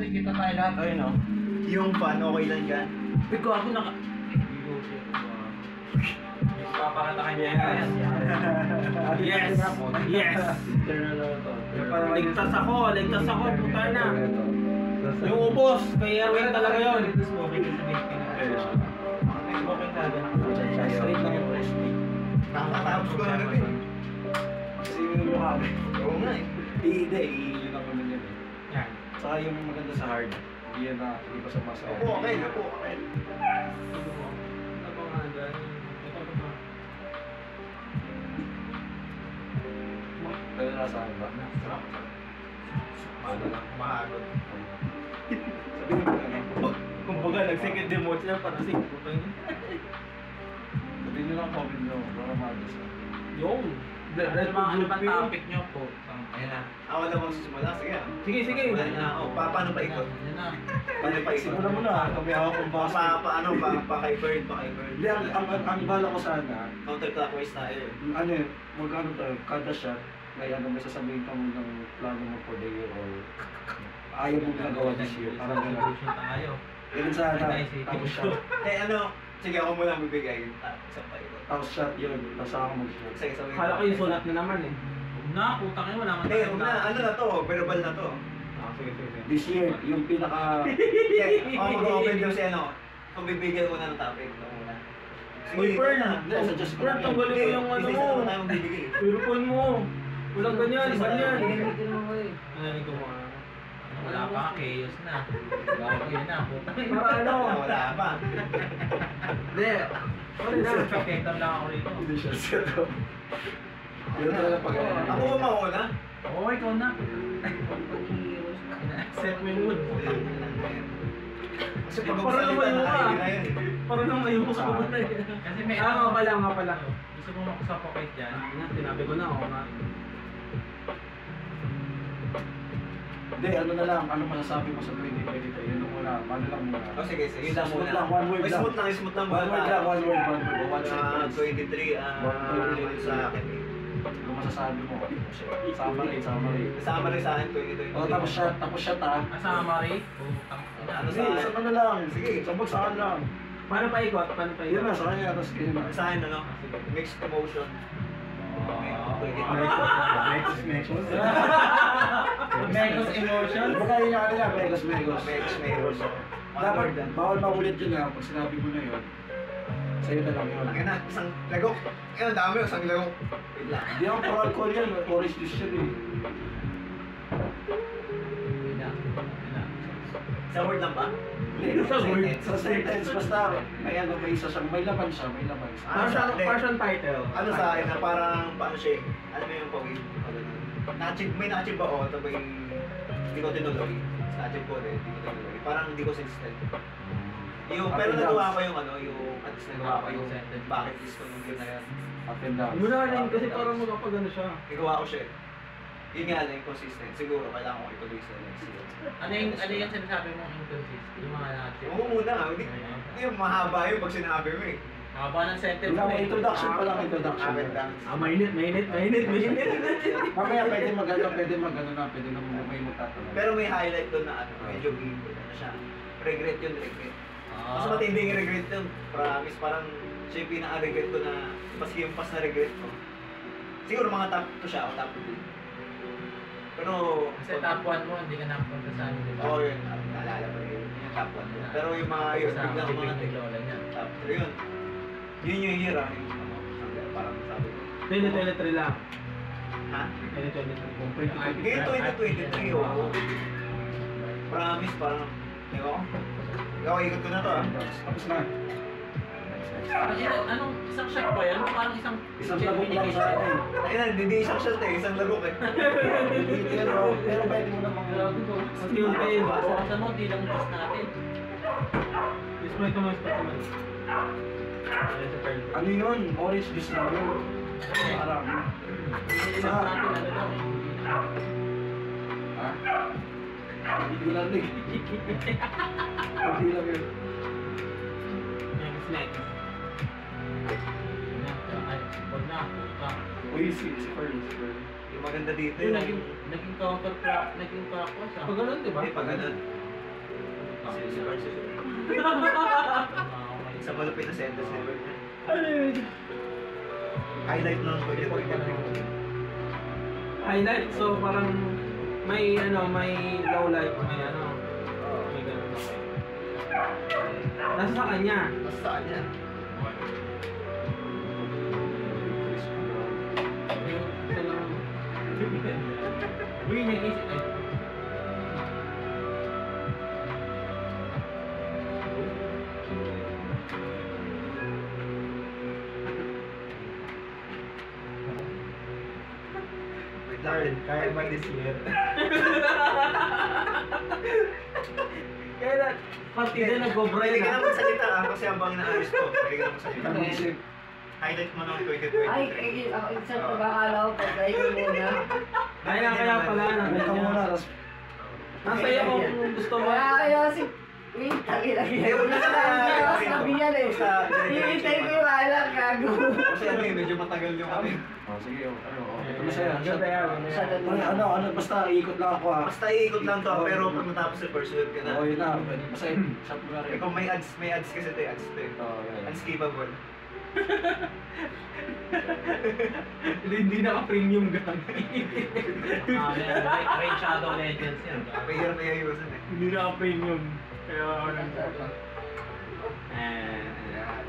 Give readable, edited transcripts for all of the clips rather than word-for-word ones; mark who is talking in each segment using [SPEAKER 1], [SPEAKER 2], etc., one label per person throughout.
[SPEAKER 1] nakikita tayo lahat. Ayun o.
[SPEAKER 2] Yung fan, okay lang dyan.
[SPEAKER 1] Pigo ako naka... Papakita kanya yan. Yes! Yes! Ligtas ako, puta na. Yung ubos, kay Erwin talaga yun. Straight lang yung wrestling.
[SPEAKER 2] Nakakatapos ko na rin.
[SPEAKER 3] Kasi yung luhabi.
[SPEAKER 2] Oo nga eh.
[SPEAKER 3] Hindi, iilin ako naman yan eh.
[SPEAKER 1] Yan.
[SPEAKER 3] Saka yung maganda sa hard, hindi yan na, hindi pa sa mas.
[SPEAKER 2] Opo, okay. Opo, okay.
[SPEAKER 3] Nalalasahan ba?
[SPEAKER 2] Ano lang, kumahagod.
[SPEAKER 3] Sabihin mo lang.
[SPEAKER 1] Kumbaga, nag-second demote siya para si putang yun.
[SPEAKER 3] Sabihin nyo lang comment nyo, para magas na.
[SPEAKER 1] Yung! Ano bang topic nyo po? Ayan na.
[SPEAKER 2] Ako na bang susimula? Sige.
[SPEAKER 1] Sige.
[SPEAKER 2] Wala na ako. Paano pa ikot?
[SPEAKER 1] Yan na.
[SPEAKER 2] Paano pa ikot?
[SPEAKER 3] Simula mo na, kami ako kung basa.
[SPEAKER 2] Pa kay Bird, pa kay Bird.
[SPEAKER 3] Hindi, ang bala ko sana,
[SPEAKER 2] Counterclockwise tayo.
[SPEAKER 3] ano yun, mag-ano tayo, kada shot, may ano, may sasabihin ka mo ng plano mo for the year or ayaw mo ginagawa this year. Parang gano'n.
[SPEAKER 1] Resolution tayo.
[SPEAKER 3] Ganun sana, tapos shot.
[SPEAKER 2] Sige ako muna bibigay. Isa pa ikot.
[SPEAKER 3] Tapos shot yun, tapos ako mag-shot.
[SPEAKER 2] Sige, sabihin.
[SPEAKER 1] Kala ko yung sulat na naman eh. Huwag na, putang yun, wala man
[SPEAKER 2] Hindi, huwag na. Ano na to? Verbal na to.
[SPEAKER 1] Sige.
[SPEAKER 3] This year, yung pinaka...
[SPEAKER 2] Okay, ako mag-open daw si ano. Kung bibigyan mo na ng topic. Ito muna.
[SPEAKER 1] Uy, Fern!
[SPEAKER 3] Hindi, suggest ko
[SPEAKER 1] Fern,
[SPEAKER 3] lang.
[SPEAKER 1] tanggalin mo yung ano mo.
[SPEAKER 2] Isa tayong bibigay.
[SPEAKER 1] Purupon mo. Walang ganyan,
[SPEAKER 2] Isa
[SPEAKER 1] ganyan.
[SPEAKER 2] lang.
[SPEAKER 1] Narinig ko mo. Wala pa, chaos na. Yun na, putang yun.
[SPEAKER 2] Wala pa.
[SPEAKER 1] Hindi. Sorry na, spectator lang ako rito.
[SPEAKER 3] Hindi siya set up. Yun talaga pag
[SPEAKER 2] Ako ba mauna?
[SPEAKER 1] Oo, ikaw na. Set mo yung mood.
[SPEAKER 2] Kasi pag
[SPEAKER 1] Parang
[SPEAKER 2] magsalita
[SPEAKER 1] lumayo
[SPEAKER 2] na
[SPEAKER 1] ka.
[SPEAKER 2] kayo na yun.
[SPEAKER 1] Parang nang ayaw ko sa kumatay. Kasi may nga pala. Gusto mo makusapokate dyan? Sinabi ko na, oo nga.
[SPEAKER 3] Hindi, ano na lang, ano masasabi mo sa 2023? Yun muna, ano lang muna.
[SPEAKER 2] Oh, sige. Yun lang
[SPEAKER 3] Smooth
[SPEAKER 2] muna.
[SPEAKER 3] lang, one word lang.
[SPEAKER 2] Smooth lang.
[SPEAKER 3] One word lang, one word. One sentence.
[SPEAKER 2] 23, sa akin.
[SPEAKER 3] Ano masasabi mo? Summary.
[SPEAKER 2] Kasama rin sa akin 2023.
[SPEAKER 3] O, tapos shot ah.
[SPEAKER 1] Kasama rin?
[SPEAKER 2] Ano
[SPEAKER 3] Hindi,
[SPEAKER 2] sa akin?
[SPEAKER 3] isa pa na lang.
[SPEAKER 2] Sige.
[SPEAKER 3] Sabag saan lang.
[SPEAKER 1] Paano pa ikot?
[SPEAKER 3] Yun na, sa kanya, tapos ganyan na.
[SPEAKER 2] Sa akin, ano? Mixed emotion.
[SPEAKER 1] Megos emotion?
[SPEAKER 3] Baka yun yung ano niya, Megos.
[SPEAKER 2] Mixed emotion.
[SPEAKER 3] Dapat, bawal maulit yun na, pag sinabi mo na yun. Sa'yo na lang yun.
[SPEAKER 2] Laki na, isang lagok. Ang dami, isang lagok. Wait lang.
[SPEAKER 3] Hindi ako for alcohol yan, orange juice yun eh.
[SPEAKER 2] Sa word lang ba?
[SPEAKER 3] Hindi, sa sentence, basta may ano, may isa siyang, may laman siya.
[SPEAKER 1] Partial title.
[SPEAKER 2] Ano sa akin na parang paano siya eh? Alam mo yung pawin? May na-achieve ba ako? Ito ba yung hindi ko tinuloy? Na-achieve ko rin, hindi ko tinuloy. Parang hindi ko sinistent. Pero nagawa ko yung ano, yung at least nagawa ko yung bucket list ko nung game na yan.
[SPEAKER 3] Up and down.
[SPEAKER 1] Muna rin kasi parang magkapag ano siya.
[SPEAKER 2] Nagawa ko siya eh. Yun nga lang, consistent. Siguro kailangan ko ituloy sa next year.
[SPEAKER 1] Ano yung sinasabi mong inconsistent? Yung mga natin?
[SPEAKER 2] Oo muna, hindi yung mahaba yung pag sinabi mo eh.
[SPEAKER 1] Haba ng sentence.
[SPEAKER 3] Wala, introduction pa lang, introduction.
[SPEAKER 1] Mainit.
[SPEAKER 3] Mamaya pwede mag-ano na, pwede na may magtatanong.
[SPEAKER 2] Pero may highlight doon na ano, medyo ano siya. Regret yun, regret. Mas matinding yung regret yun. Promise, parang siya yung pinaka-regret ko na maski yung past na regret ko. Siguro mga top 2 siya o top 2. Pero...
[SPEAKER 1] Kasi top 1 mo, hindi ka nakapunta sa amin, di ba?
[SPEAKER 2] Oo yun, naalala ko yun, yung top 1 yun. Pero yung mga yun, biglang mga
[SPEAKER 1] lola niya.
[SPEAKER 2] top 3 yun. Yun yung year ah, yung ano, parang sabi ko.
[SPEAKER 1] 2023 lang.
[SPEAKER 2] Ha?
[SPEAKER 1] 2023.
[SPEAKER 2] Ngayon 2023 oh. Promise, parang, di ba? Ikaw, ikot ko na to ah.
[SPEAKER 3] Tapos na.
[SPEAKER 1] Anong isang shot ba yan? Parang isang
[SPEAKER 3] Lagok lang sa akin.
[SPEAKER 2] Ayun, hindi isang shot eh, isang lagok eh.
[SPEAKER 3] Pero pwede mo namang...
[SPEAKER 1] Unti-unti. Bawasan mo, di lang pass natin. Display ko mas naman.
[SPEAKER 3] Ano yun? Orange juice lang yun. Parang...
[SPEAKER 1] Ilang natin ano daw.
[SPEAKER 3] Ha? Hindi ko lang rin. Hindi lang yun.
[SPEAKER 1] Yung snack. Huwag na, puta.
[SPEAKER 3] Uy, si Pearl.
[SPEAKER 2] Yung maganda dito
[SPEAKER 1] Yung naging counter crack, naging crack ko siya. Pag ganun, di ba?
[SPEAKER 2] Hindi, pag ganun. Si Cards yun. Sa malupit na sentence ni Bert. Highlight lang ko dito.
[SPEAKER 1] Highlight, so parang may low light, may ganun. Nasa sa kanya.
[SPEAKER 2] Nasa saan yan?
[SPEAKER 1] Uy, nag-isip eh.
[SPEAKER 2] Darren, kaya ba this year?
[SPEAKER 1] Kaya na, partida nag-go-brain
[SPEAKER 2] Pwede ka
[SPEAKER 1] ha.
[SPEAKER 2] na magsalita kasi habang inaayos ko. Pwede ka na magsalita.
[SPEAKER 3] Naisip.
[SPEAKER 2] Highlight mo ng
[SPEAKER 4] Ay,
[SPEAKER 2] 2023.
[SPEAKER 4] ako isa pagkakala ko, pagkain ko muna.
[SPEAKER 1] Kaya pala,
[SPEAKER 3] Ano ka muna, tapos
[SPEAKER 1] nasa iyo kung gusto mo.
[SPEAKER 4] Kaya si... Wait, tagi-lagi.
[SPEAKER 2] Eh, huwag na sa-
[SPEAKER 4] Sabi niya eh.
[SPEAKER 2] Sa-
[SPEAKER 4] Hihintay ko yung alam, gago.
[SPEAKER 2] Kasi ano eh, medyo matagal yung kami.
[SPEAKER 3] Oh, sige, ito masaya. Basta iikot lang ako ah.
[SPEAKER 2] Basta iikot lang to, pero pag matapos sa first wave ka na.
[SPEAKER 3] Oo, yun na. Masaya. Shot mo na rin.
[SPEAKER 2] Ikaw may ads kasi ito ads to eh.
[SPEAKER 3] Oo, yun.
[SPEAKER 2] Unskippable.
[SPEAKER 1] Hindi naka-premium gamit.
[SPEAKER 5] Raid Shadow Legends yan.
[SPEAKER 2] Mahirap na iayusan eh.
[SPEAKER 1] Hindi naka-premium. Kaya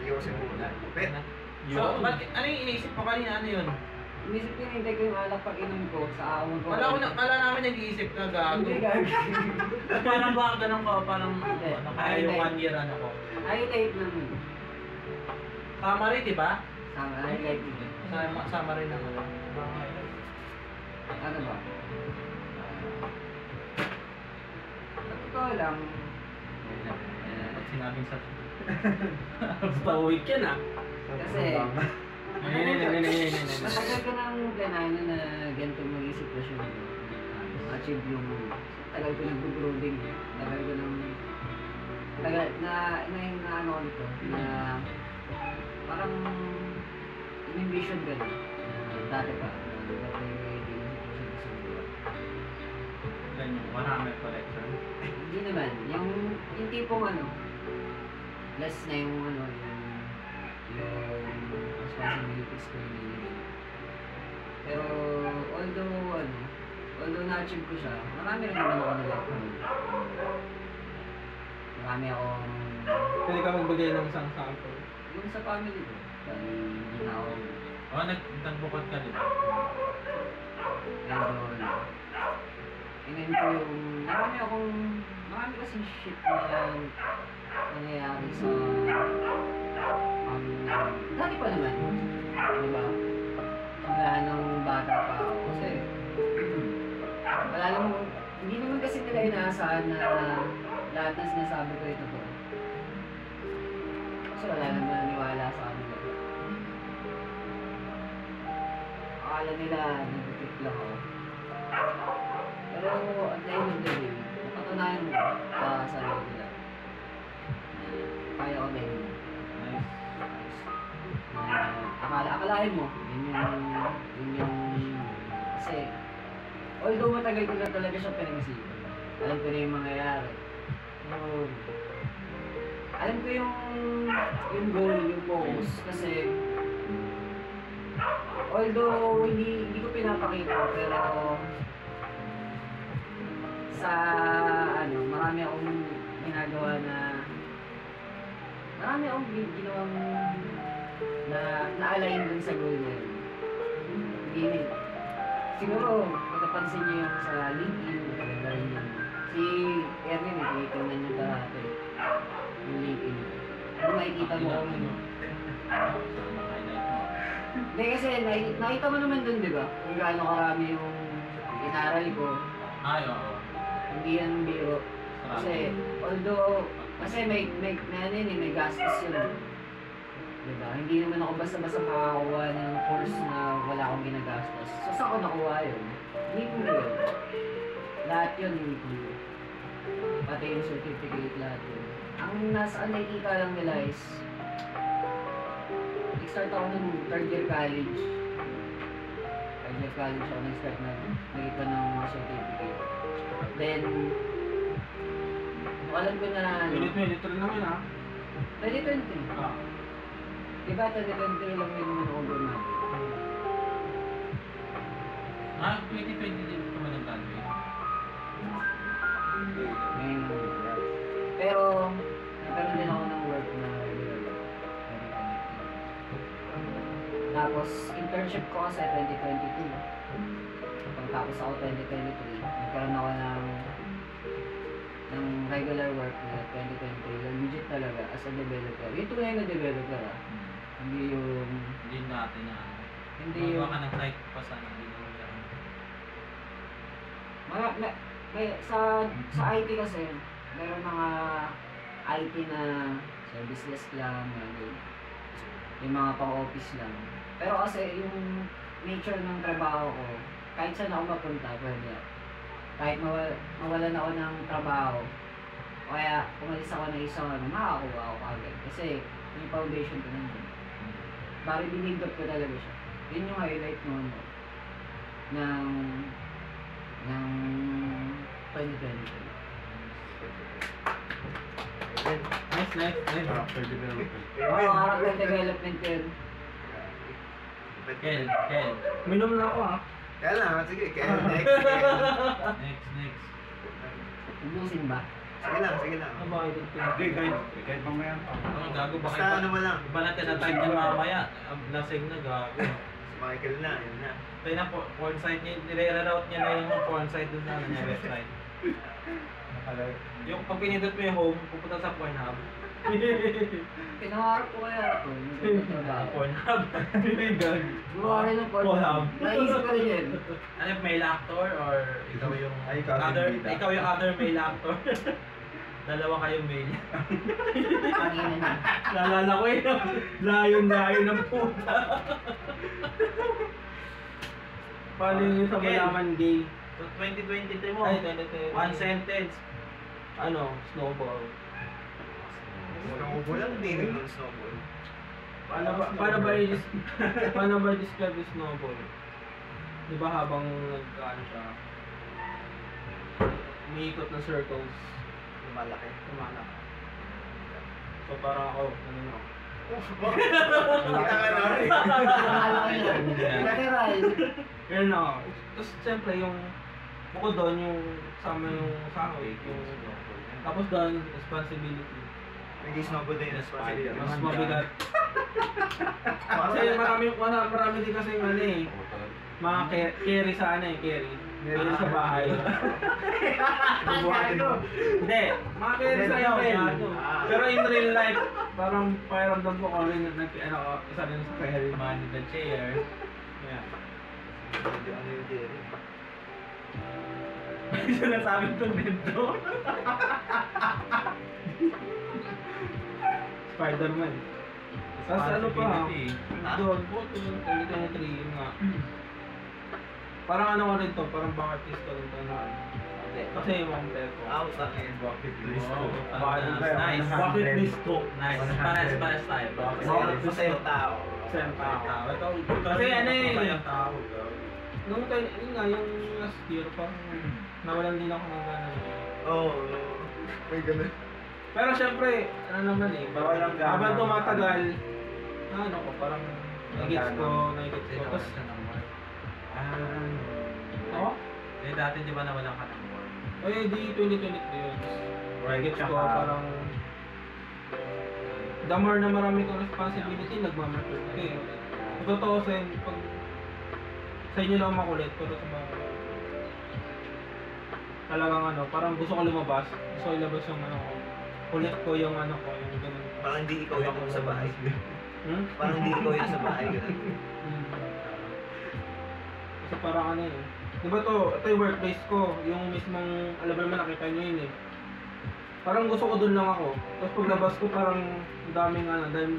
[SPEAKER 2] Iusin mo muna. Bet.
[SPEAKER 5] So, ano yung iniisip mo kanina? Ano yun?
[SPEAKER 4] Inisip ko hinintay ko yung alak pag inom ko sa ahon ko.
[SPEAKER 5] Kala namin nag-iisip ka gago.
[SPEAKER 4] Hindi, gago.
[SPEAKER 5] Parang baka ganun ka, parang
[SPEAKER 4] Hindi.
[SPEAKER 5] kaya yung 1 year ano ko.
[SPEAKER 4] Highlight naman.
[SPEAKER 5] Tama rin, di ba?
[SPEAKER 4] Sama, highlight mo.
[SPEAKER 5] Sama rin ang ano.
[SPEAKER 4] Ano ba? Sa totoo lang,
[SPEAKER 5] Pag sinabing sa...
[SPEAKER 1] Stoic yan ah.
[SPEAKER 4] kasi matagal ko nang planahin na ganito maging sitwasyon ko. Achieve yung tagal ko nag-brooding. Tagal ko nang ano ko nito na parang in-envision ka na dati pa na dati may hindi yung sitwasyon ko sa buwan.
[SPEAKER 5] Ganyan, 100 collection.
[SPEAKER 4] Hindi naman. Yung tipong ano, less na yung ano, yung responsibilities ko yung nilibig. Pero, although na-achieve ko siya, marami rin naman ako nag-upload. Marami akong,
[SPEAKER 1] Pwede ka magbigay ng isang sample.
[SPEAKER 4] yung sa family ko, dahil hindi na ako,
[SPEAKER 5] Nagbukod ka, di ba?
[SPEAKER 4] and ko yung, marami kasing shit na nangyayari sa, dati pa naman, diba? Wala nang bata pa ako, kasi, wala namang, hindi naman kasi nila inaasahan na lahat na sinasabi ko ito po. Kasi wala naman naniwala sa amin. Akala nila, nag-trip lang ako. Pero at the end of the day, napatunayan mo sa sarili nila na kaya ko na yun.
[SPEAKER 5] Nice.
[SPEAKER 4] Akalain mo, yun yung, kasi, although matagal ko na talaga siya pinag-isipan, alam ko na yung mangyayari. Pero, alam ko yung goal, yung focus, kasi, although hindi ko pinapakita, pero, sa, marami akong ginagawa na, marami akong ginawang na-align dun sa goal na yun. Hindi, siguro, pagkapansin niyo yung sa LinkedIn, maganda rin yun. Si Erwin, tinitingnan niyo dati. Yung LinkedIn. Kung makikita mo kung ano. Hindi kasi, nakita mo naman dun, di ba? Kung gaano karami yung inaral ko.
[SPEAKER 5] Ay, oo.
[SPEAKER 4] Hindi yan biro. Kasi, although, kasi may gastos yun. Diba? Hindi naman ako basta-basta makakakuha ng course na wala akong ginagastos. So, saan ko nakuha yun? Hindi ko yun. Lahat yun, hindi ko. Pati yung certificate, lahat yun. Ang nasaan nakikita lang nila is, nag-start ako ng third year college. Third year college ako nag-start na nakita ng certificate. Then, alam ko na ano,
[SPEAKER 1] Minute rin naman ha.
[SPEAKER 4] 2020.
[SPEAKER 1] Ah.
[SPEAKER 4] Di ba 2023 lang yun naman over natin?
[SPEAKER 5] 2020 din naman ang graduate.
[SPEAKER 4] Ngayon lang yun. Pero, nagkaroon din ako ng work na regular lang. 2023. Tapos, internship ko kasi 2022. Pagtapos ako 2023, nagkaroon ako ng regular work na 2023. Legit talaga, as a developer. Yung tunay na developer ah. Hindi yung...
[SPEAKER 5] Hindi natin na ano.
[SPEAKER 4] Hindi
[SPEAKER 5] Magawa
[SPEAKER 4] yung...
[SPEAKER 5] ka ng site pa sana, hindi naman yan.
[SPEAKER 4] Sa IT kasi, meron mga IT na service desk lang, yung mga pang-office lang. Pero kasi yung nature ng trabaho ko, kahit saan ako mapunta, pwede ako. Kahit mawalan ako ng trabaho, o kaya umalis ako ng isang ano, makakuha ako agad. Kasi yung foundation ko nandun. Bari binigdot ko talaga siya. Yun yung highlight noon ng 2020.
[SPEAKER 5] Nice.
[SPEAKER 3] Character development.
[SPEAKER 4] Oo, character development yun.
[SPEAKER 5] Kel.
[SPEAKER 1] Minom na ako ha.
[SPEAKER 2] Kaya lang, sige, kaya next.
[SPEAKER 5] Next.
[SPEAKER 4] Ubusin ba?
[SPEAKER 2] Sige lang.
[SPEAKER 1] Ano ba ito?
[SPEAKER 3] Hindi, kahit mamaya pa.
[SPEAKER 5] Ano, gago ba
[SPEAKER 2] Basta ano mo lang.
[SPEAKER 5] Iba natin na time niya mamaya. Lasing na, gago.
[SPEAKER 2] Si Michael na, yun na.
[SPEAKER 5] Kaya na, porn site niya, nire-route niya na yung porn site dun sa ano niya, website. Yung pag pinindot mo yung home, pupunta sa Pornhub.
[SPEAKER 4] Pinawarap ko kaya ito.
[SPEAKER 5] Pornhub.
[SPEAKER 4] Gumawa rin ng
[SPEAKER 5] Pornhub.
[SPEAKER 4] Naisip ko rin yun.
[SPEAKER 5] Ano yung male actor or ikaw yung
[SPEAKER 2] Ay, ikaw yung
[SPEAKER 5] other
[SPEAKER 2] bida.
[SPEAKER 5] ikaw yung other male actor? Dalawa kayong male.
[SPEAKER 4] Pangina na.
[SPEAKER 1] Naalala ko yun. Layon ng puta. Paano yung sa malaman gay?
[SPEAKER 5] So 2023 mo.
[SPEAKER 1] Ay, 2020.
[SPEAKER 5] One sentence.
[SPEAKER 1] Ano? Snowball.
[SPEAKER 2] Snowball lang, hindi naman snowball.
[SPEAKER 1] Paano ba describe yung snowball? Di ba habang nag-ano siya, umiikot na circles,
[SPEAKER 2] Malaki.
[SPEAKER 1] tumalak. So parang ako, ano no?
[SPEAKER 2] Kita ka na rin.
[SPEAKER 4] Akala ko yun. Lateral.
[SPEAKER 1] Yun na. Tapos siyempre yung, bukod doon yung sama yung sahod, yung, tapos doon, responsibility.
[SPEAKER 2] Naging snowball din yung responsibility.
[SPEAKER 1] Mas mabigat. Kasi marami din kasi yung ano eh, mga carry sa ano eh, carry. Carry sa bahay.
[SPEAKER 2] Bubuhatin mo.
[SPEAKER 1] Hindi, mga carry sa email.
[SPEAKER 2] Ah.
[SPEAKER 1] Pero in real life, parang pakiramdam ko kung rin isa rin sa carry.
[SPEAKER 5] Man in the chair.
[SPEAKER 1] Yeah.
[SPEAKER 2] Ano yung Jerry?
[SPEAKER 1] Sinasabi ko nito. Spider-Man. Tapos ano pa, doon po, 2023 yun nga. Parang ano ko rin to, parang bucket list ko rin to na. Kasi yung compare ko.
[SPEAKER 2] Out ang bucket list ko.
[SPEAKER 5] Nice.
[SPEAKER 1] Bucket list ko.
[SPEAKER 5] Nice. Pares tayo.
[SPEAKER 2] Masaya tao.
[SPEAKER 1] Same tao.
[SPEAKER 5] Ito,
[SPEAKER 1] Kasi ano eh,
[SPEAKER 5] Masayang tao.
[SPEAKER 1] nung tayo, yun nga, yung last year, parang nawalan din ako ng gano'n.
[SPEAKER 2] Oo. May ganun.
[SPEAKER 1] Pero syempre, ano naman eh,
[SPEAKER 2] Walang gana.
[SPEAKER 1] habang tumatagal, ano ko, parang nagets ko. Tapos, ako?
[SPEAKER 5] Eh dati di ba nawalan ka ng work?
[SPEAKER 1] Eh, di 2023 yun. Nagets ko, parang, the more na marami kong responsibility, nagmamature ka eh. Totoo pag sa inyo lang makulit, pero sa mga talagang ano, parang gusto ko lumabas, gusto ko ilabas yung ano ko, kulit ko yung ano ko, yung ganun.
[SPEAKER 2] Parang hindi ikaw yung sa bahay. Parang hindi ikaw yung sa bahay. Ganun.
[SPEAKER 1] Kasi parang ano eh, di ba ito yung workplace ko, yung mismong, alam mo naman nakita nyo yun eh. Parang gusto ko dun lang ako, tapos paglabas ko parang daming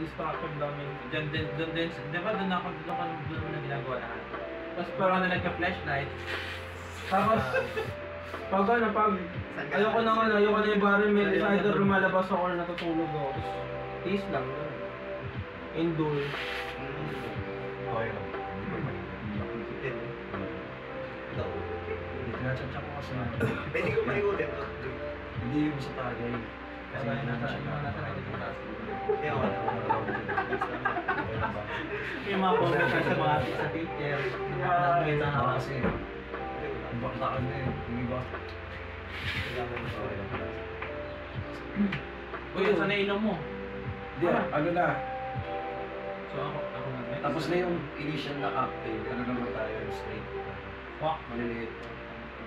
[SPEAKER 1] distraction, daming.
[SPEAKER 5] Doon din, di ba doon ako na ginagawa lahat? Tapos parang na nagka-flashlight.
[SPEAKER 1] Tapos, pag ayoko na yung environment, is either lumalabas ako or natutulog ako. Tapos, peace lang. Endure.
[SPEAKER 3] Tinatchatcha ko kasi.
[SPEAKER 2] Pwede ko maikutin.
[SPEAKER 3] Hindi yung sa tagay. Kasi
[SPEAKER 5] Kaya
[SPEAKER 3] hindi mo
[SPEAKER 5] nasa
[SPEAKER 3] siya
[SPEAKER 5] yung nasa right yung taas.
[SPEAKER 2] Hindi ako.
[SPEAKER 5] Yung mga comment sa mga sa teacher. Nag-tweet na ako.
[SPEAKER 3] Kasi, ang baktaan na eh. Yung iba.
[SPEAKER 5] Uy, yung sa nainom mo.
[SPEAKER 3] Hindi ano na.
[SPEAKER 5] So ako nag-next.
[SPEAKER 3] Tapos na yung initial na cocktail. Ano naman tayo yung straight.
[SPEAKER 5] Fuck.
[SPEAKER 3] Maliliit.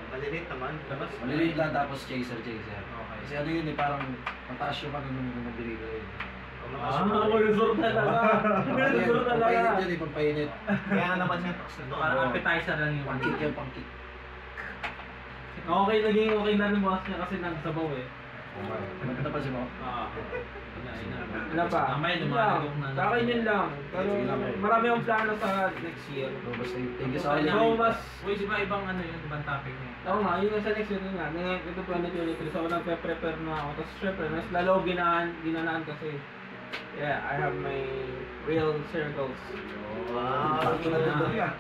[SPEAKER 2] Malilit naman.
[SPEAKER 5] Labas.
[SPEAKER 3] Maliliit lang tapos chaser.
[SPEAKER 5] Okay.
[SPEAKER 3] Kasi ano yun eh, parang mataas yung ano nung nabili ko eh.
[SPEAKER 1] resort talaga. Resort talaga.
[SPEAKER 3] Pampainit yun eh, pampainit.
[SPEAKER 2] Kaya nga naman siya tox na to.
[SPEAKER 5] Parang appetizer lang yung
[SPEAKER 3] Pangkik yan, pangkik.
[SPEAKER 1] Okay, naging okay na rin boss niya kasi nagsabaw eh.
[SPEAKER 3] Maganda pa siya mo?
[SPEAKER 1] Wala pa.
[SPEAKER 5] Mamaya
[SPEAKER 1] Yun lang.
[SPEAKER 5] lumalagok na.
[SPEAKER 1] Sa akin yun lang. Pero
[SPEAKER 3] Sige lang, eh.
[SPEAKER 1] marami akong plano sa next year.
[SPEAKER 3] So basta thank you sa
[SPEAKER 1] So,
[SPEAKER 3] akin.
[SPEAKER 1] mas
[SPEAKER 5] Uy, di ba ibang ano yun? Ibang topic niya?
[SPEAKER 1] Oo nga, yun nga sa next year yun nga. Ngayon, ito 2023. So, nagpe-prepare na ako. Tapos, syempre, mas lalo ginanaan kasi. Yeah, I have my real circles.
[SPEAKER 2] Wow.
[SPEAKER 3] Tulad ng dali ah.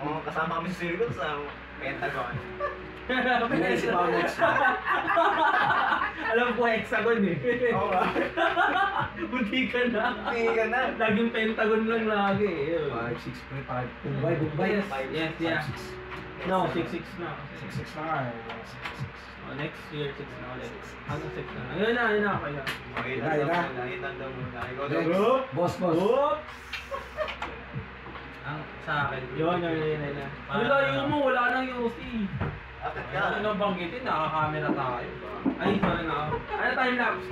[SPEAKER 2] Oo, kasama kami sa circle sa Pentagon.
[SPEAKER 3] May naisip ako next.
[SPEAKER 1] Alam ko, hexagon eh.
[SPEAKER 2] Oo ba?
[SPEAKER 1] Bunti ka na.
[SPEAKER 2] Hindi ka na.
[SPEAKER 1] Laging pentagon lang lagi eh.
[SPEAKER 3] 5, 6, 5. Bombay, Bombay.
[SPEAKER 1] Yes, yeah. No, 6-6 na.
[SPEAKER 3] 6, 6 na nga eh.
[SPEAKER 1] Oh, next year, 6 na ulit. Hanggang 6 na. Ayun na, okay na.
[SPEAKER 2] Okay,
[SPEAKER 3] Ayun na.
[SPEAKER 2] Ilan daw muna. Ikaw daw.
[SPEAKER 3] Next. Boss.
[SPEAKER 1] Oops!
[SPEAKER 5] Ang sa akin.
[SPEAKER 1] Yun. Wala, yung mo, wala nang UC.
[SPEAKER 2] Akit ka.
[SPEAKER 5] Ano nang banggitin? Nakakamera tayo.
[SPEAKER 1] Ay, sorry na ako. Ano, time-lapse.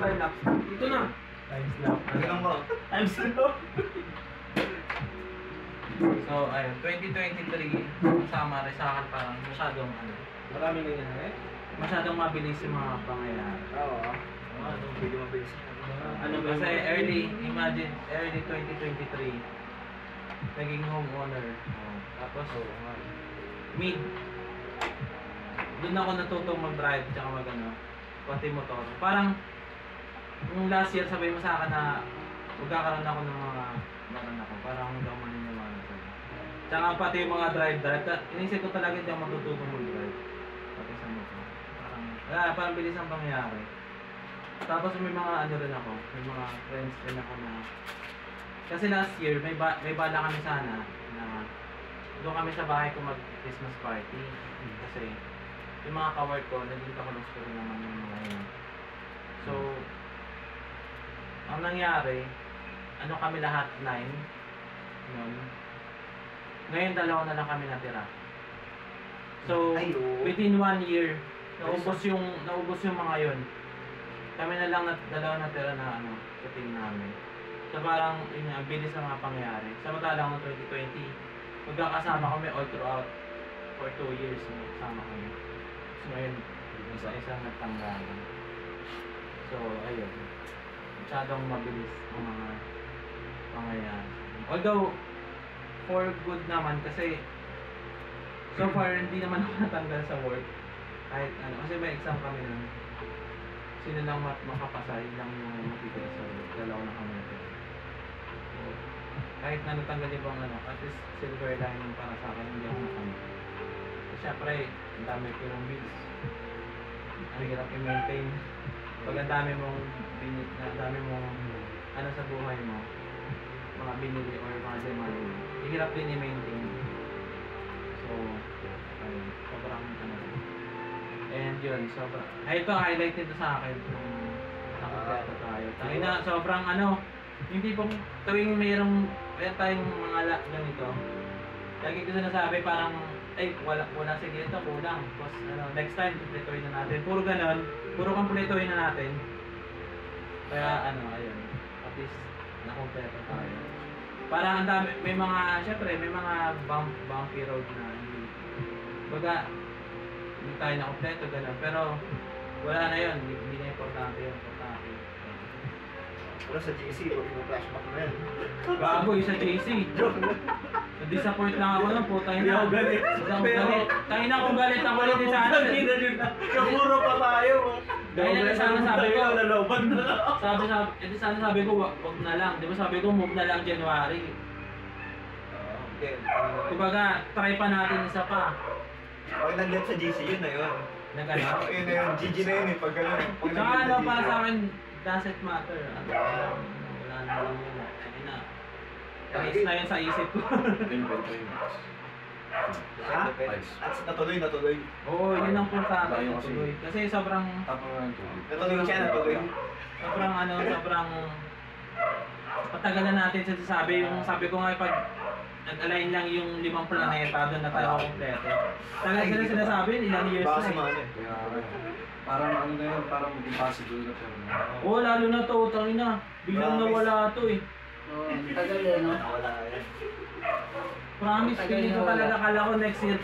[SPEAKER 1] Ito na.
[SPEAKER 2] Tingnan mo.
[SPEAKER 1] Time-lapse.
[SPEAKER 5] So, ayun. 2023, kasama rin sa akin parang masyadong ano.
[SPEAKER 1] Maraming nangyari.
[SPEAKER 5] Masyadong mabilis yung mga pangyayari.
[SPEAKER 1] Oo.
[SPEAKER 2] Ano, hindi mabilis.
[SPEAKER 1] Ano ba
[SPEAKER 5] Kasi imagine, early 2023, naging homeowner. Tapos, mid, doon ako natutong mag-drive tsaka mag-ano, pati motor. Parang, yung last year, sabi mo sa akin na magkakaroon ako ng mga meron ako. Parang hindi ako maniniwala sa'yo. Tsaka pati yung mga drive. Inisip ko talaga hindi ako matututong mag-drive. Pati sa motor. Parang bilis ang pangyayari. Tapos may mga ano rin ako, may mga friends rin ako na kasi last year may bala kami sana na doon kami sa bahay ko mag Christmas party kasi yung mga ka-work ko naging kakulos ko rin naman yung mga yun. So ang nangyari ano kami lahat 9 yun. Ngayon 2 na lang kami natira. So within 1 year naubos yung mga yun. Kami na lang 2 natira na ano, sa team namin. So parang, yun nga, bilis ng mga pangyayari. Samantalang ng 2020, magkakasama kami all throughout for 2 years na kami. So ngayon, isa-isang nagtanggalan. So, ayun. Masyadong mabilis ang mga pangyayari. Although, for good naman kasi so far, hindi naman ako natanggal sa work. Kahit ano, kasi may exam kami nun. Sino lang makapasa, yun lang yung matitira sa work. 2 na kami natin. So, kahit na natanggal yung bang ano, at least silver lining para sa akin, hindi ako natanggal. Kasi syempre, ang dami ko yung bills. Ang hirap i-maintain. Pag ang dami mong ano sa buhay mo, mga binili or mga demand mo, hirap din i-maintain. So, ayun, sobrang ano. And yun, sobrang, ito highlight nito sa akin kung nakakita tayo. Tangina, sobrang ano, yung tipong tuwing meron tayong mga ganito, lagi ko sinasabi parang, ay, wala sige ito, kulang. Tapos, ano, next time, kumpletuhin na natin. Puro ganon, puro kumpletuhin na natin. Kaya, ano, ayun, at least, nakumpleto tayo. Parang ang dami, may mga, syempre, may mga bumpy road na hindi. Baga, hindi tayo nakumpleto, gano'n. Pero, wala na yun, hindi na importante yun, importante.
[SPEAKER 2] Pero sa GC, huwag mo flashback na yan.
[SPEAKER 1] Bago yung sa JC. Na-disappoint lang ako nun, putang
[SPEAKER 2] Hindi
[SPEAKER 1] ina.
[SPEAKER 2] ako galit.
[SPEAKER 1] Tangin na kung galit ako ulit sa ano.
[SPEAKER 2] Kamuro pa tayo.
[SPEAKER 1] Dahil na sana sabi ko,
[SPEAKER 2] Laloban na lang.
[SPEAKER 1] edi sana sabi ko, wag na lang. Di ba sabi ko, move na lang January.
[SPEAKER 2] Okay.
[SPEAKER 1] Kumbaga, try pa natin isa pa.
[SPEAKER 2] Pag nag-let sa GC, yun na yun.
[SPEAKER 5] Nag-ano?
[SPEAKER 2] Yun na yun, GG na yun eh, pag gano'n. Pag
[SPEAKER 5] Saka
[SPEAKER 2] naging
[SPEAKER 5] ano,
[SPEAKER 2] GG.
[SPEAKER 5] para sa akin, doesn't matter. Ano, wala na lang yun. Ayun na. Erase na yun sa isip ko.
[SPEAKER 2] Ha? At natuloy.
[SPEAKER 5] Oo, yun ang importante.
[SPEAKER 3] Layo kasi.
[SPEAKER 5] Tuloy. Kasi sobrang,
[SPEAKER 3] Tapos nga ito.
[SPEAKER 2] Natuloy siya, natuloy.
[SPEAKER 5] sobrang patagal na natin sinasabi. Yung sabi ko nga, pag nag-align lang yung 5 planeta, doon na tayo kompleto. Tagal sila sinasabi, ilang years
[SPEAKER 2] Baka
[SPEAKER 5] na
[SPEAKER 2] sa
[SPEAKER 5] eh.
[SPEAKER 2] mga ano eh.
[SPEAKER 3] Kaya parang ano na yun, parang impossible na pero
[SPEAKER 5] Oo, lalo na to, tangin na. Biglang
[SPEAKER 2] Promise.
[SPEAKER 5] nawala to eh.
[SPEAKER 4] Oo, ang tagal eh, no?
[SPEAKER 2] Wala yan.
[SPEAKER 5] Promise,
[SPEAKER 4] Tagal
[SPEAKER 5] feeling ko
[SPEAKER 4] na wala.
[SPEAKER 5] talaga, kala ko next year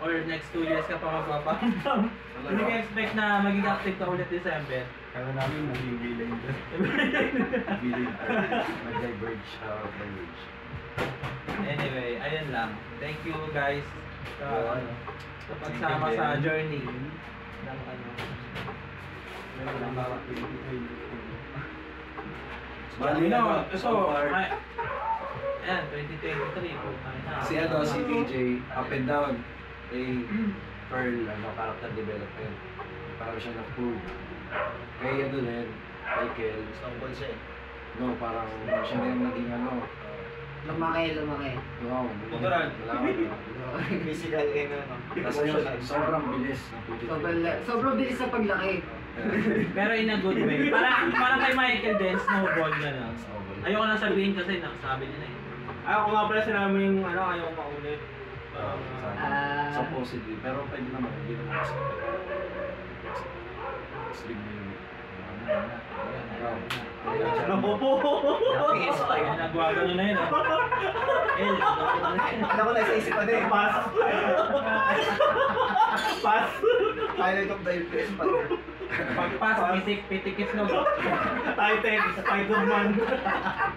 [SPEAKER 5] or next 2 years ka pa magpaparamdam. Hindi ka expect na maging active ka ulit December.
[SPEAKER 1] Kaya namin maging bilay doon.
[SPEAKER 3] nag-diverge language.
[SPEAKER 5] Anyway, ayun lang. Thank you guys sa, ano, sa pagsama
[SPEAKER 3] Thank you,
[SPEAKER 5] sa
[SPEAKER 3] Ben.
[SPEAKER 5] journey ng ano.
[SPEAKER 1] Meron bawat 2020.
[SPEAKER 3] Bali
[SPEAKER 5] no,
[SPEAKER 3] ano,
[SPEAKER 5] so,
[SPEAKER 3] so far,
[SPEAKER 5] ayan, 2023 po.
[SPEAKER 3] si ano, si TJ, up and down. Kay Pearl, ano, character development. Parang siya na-prove. Kay ano din, kay Kel,
[SPEAKER 2] Stone Cold siya eh.
[SPEAKER 3] no, parang siya na yung naging ano,
[SPEAKER 4] Lumaki.
[SPEAKER 3] wow,
[SPEAKER 2] Motoran.
[SPEAKER 3] wala ka.
[SPEAKER 2] Physical and ano.
[SPEAKER 3] Kasi yun, sobrang bilis ng
[SPEAKER 4] Sobrang bilis sa paglaki.
[SPEAKER 5] Pero in a good way. Para kay Michael din, snowball na lang. Ayoko na sabihin kasi nasabi niya na eh.
[SPEAKER 1] Ako nga pala sinabi mo yung ano, ayaw ko maulit.
[SPEAKER 3] Supposedly, pero pwede naman, hindi naman kasi. Slim na yun.
[SPEAKER 2] Napis pa
[SPEAKER 5] Ay,
[SPEAKER 2] yun.
[SPEAKER 5] nagwagano na yun ah. El,
[SPEAKER 2] Alam ko na sa isip ano eh. Pass. Pass. Highlight of the FPS pa.
[SPEAKER 5] pagpas, pitik no.
[SPEAKER 1] Titan, Spider-Man.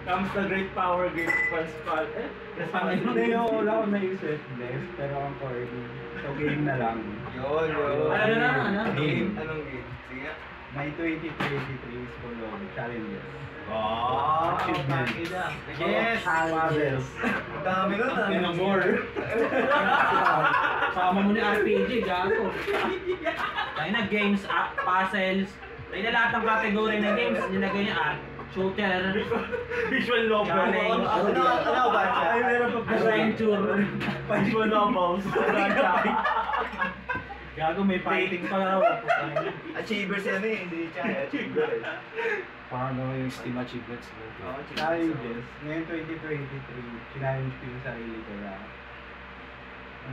[SPEAKER 1] Comes the great power, great response. Hindi yung wala ko naisip, Des, pero ang corny. So game na lang.
[SPEAKER 2] Yun.
[SPEAKER 5] Ano na, ano?
[SPEAKER 2] Game. Anong game? Sige nga.
[SPEAKER 1] My 2023 is full of challenges.
[SPEAKER 2] Oh,
[SPEAKER 1] Achievements.
[SPEAKER 2] Yes!
[SPEAKER 1] Puzzles.
[SPEAKER 2] Ang dami nun ah.
[SPEAKER 1] Yun ang more.
[SPEAKER 5] Sama mo ni RPG, gago. Tayo na games, puzzles. Tayo na lahat ng category ng games, nilagay niya shooter,
[SPEAKER 1] Visual novel.
[SPEAKER 5] Challenge.
[SPEAKER 2] Ano ba siya?
[SPEAKER 1] Ay, meron pa
[SPEAKER 5] adventure.
[SPEAKER 1] Visual novels.
[SPEAKER 5] Gago, may fighting pa raw.
[SPEAKER 2] Achiever siya na eh. Hindi siya. Achiever eh.
[SPEAKER 3] Paano yung Steam achievements mo?
[SPEAKER 2] Oo,
[SPEAKER 1] Challenges. Ngayon 2023, challenge ko yung sarili ko na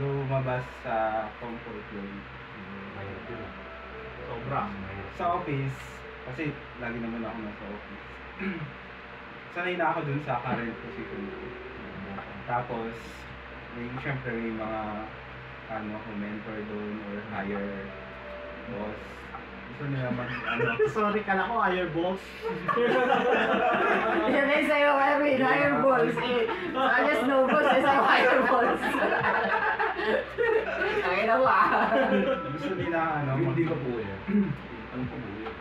[SPEAKER 1] lumabas sa comfort zone.
[SPEAKER 5] Sobra.
[SPEAKER 1] Sa office, kasi lagi naman ako nasa office. Sanay na ako dun sa current position ko. Tapos, syempre may mga mentor doon or higher boss. Gusto nila sorry ka na ko, higher boss.
[SPEAKER 4] Yan ay sa'yo, Erwin, higher balls. Kanya snowballs, ay sa'yo higher balls. Ay na ba?
[SPEAKER 1] Gusto nila
[SPEAKER 3] Hindi ka po yan. Anong po yan?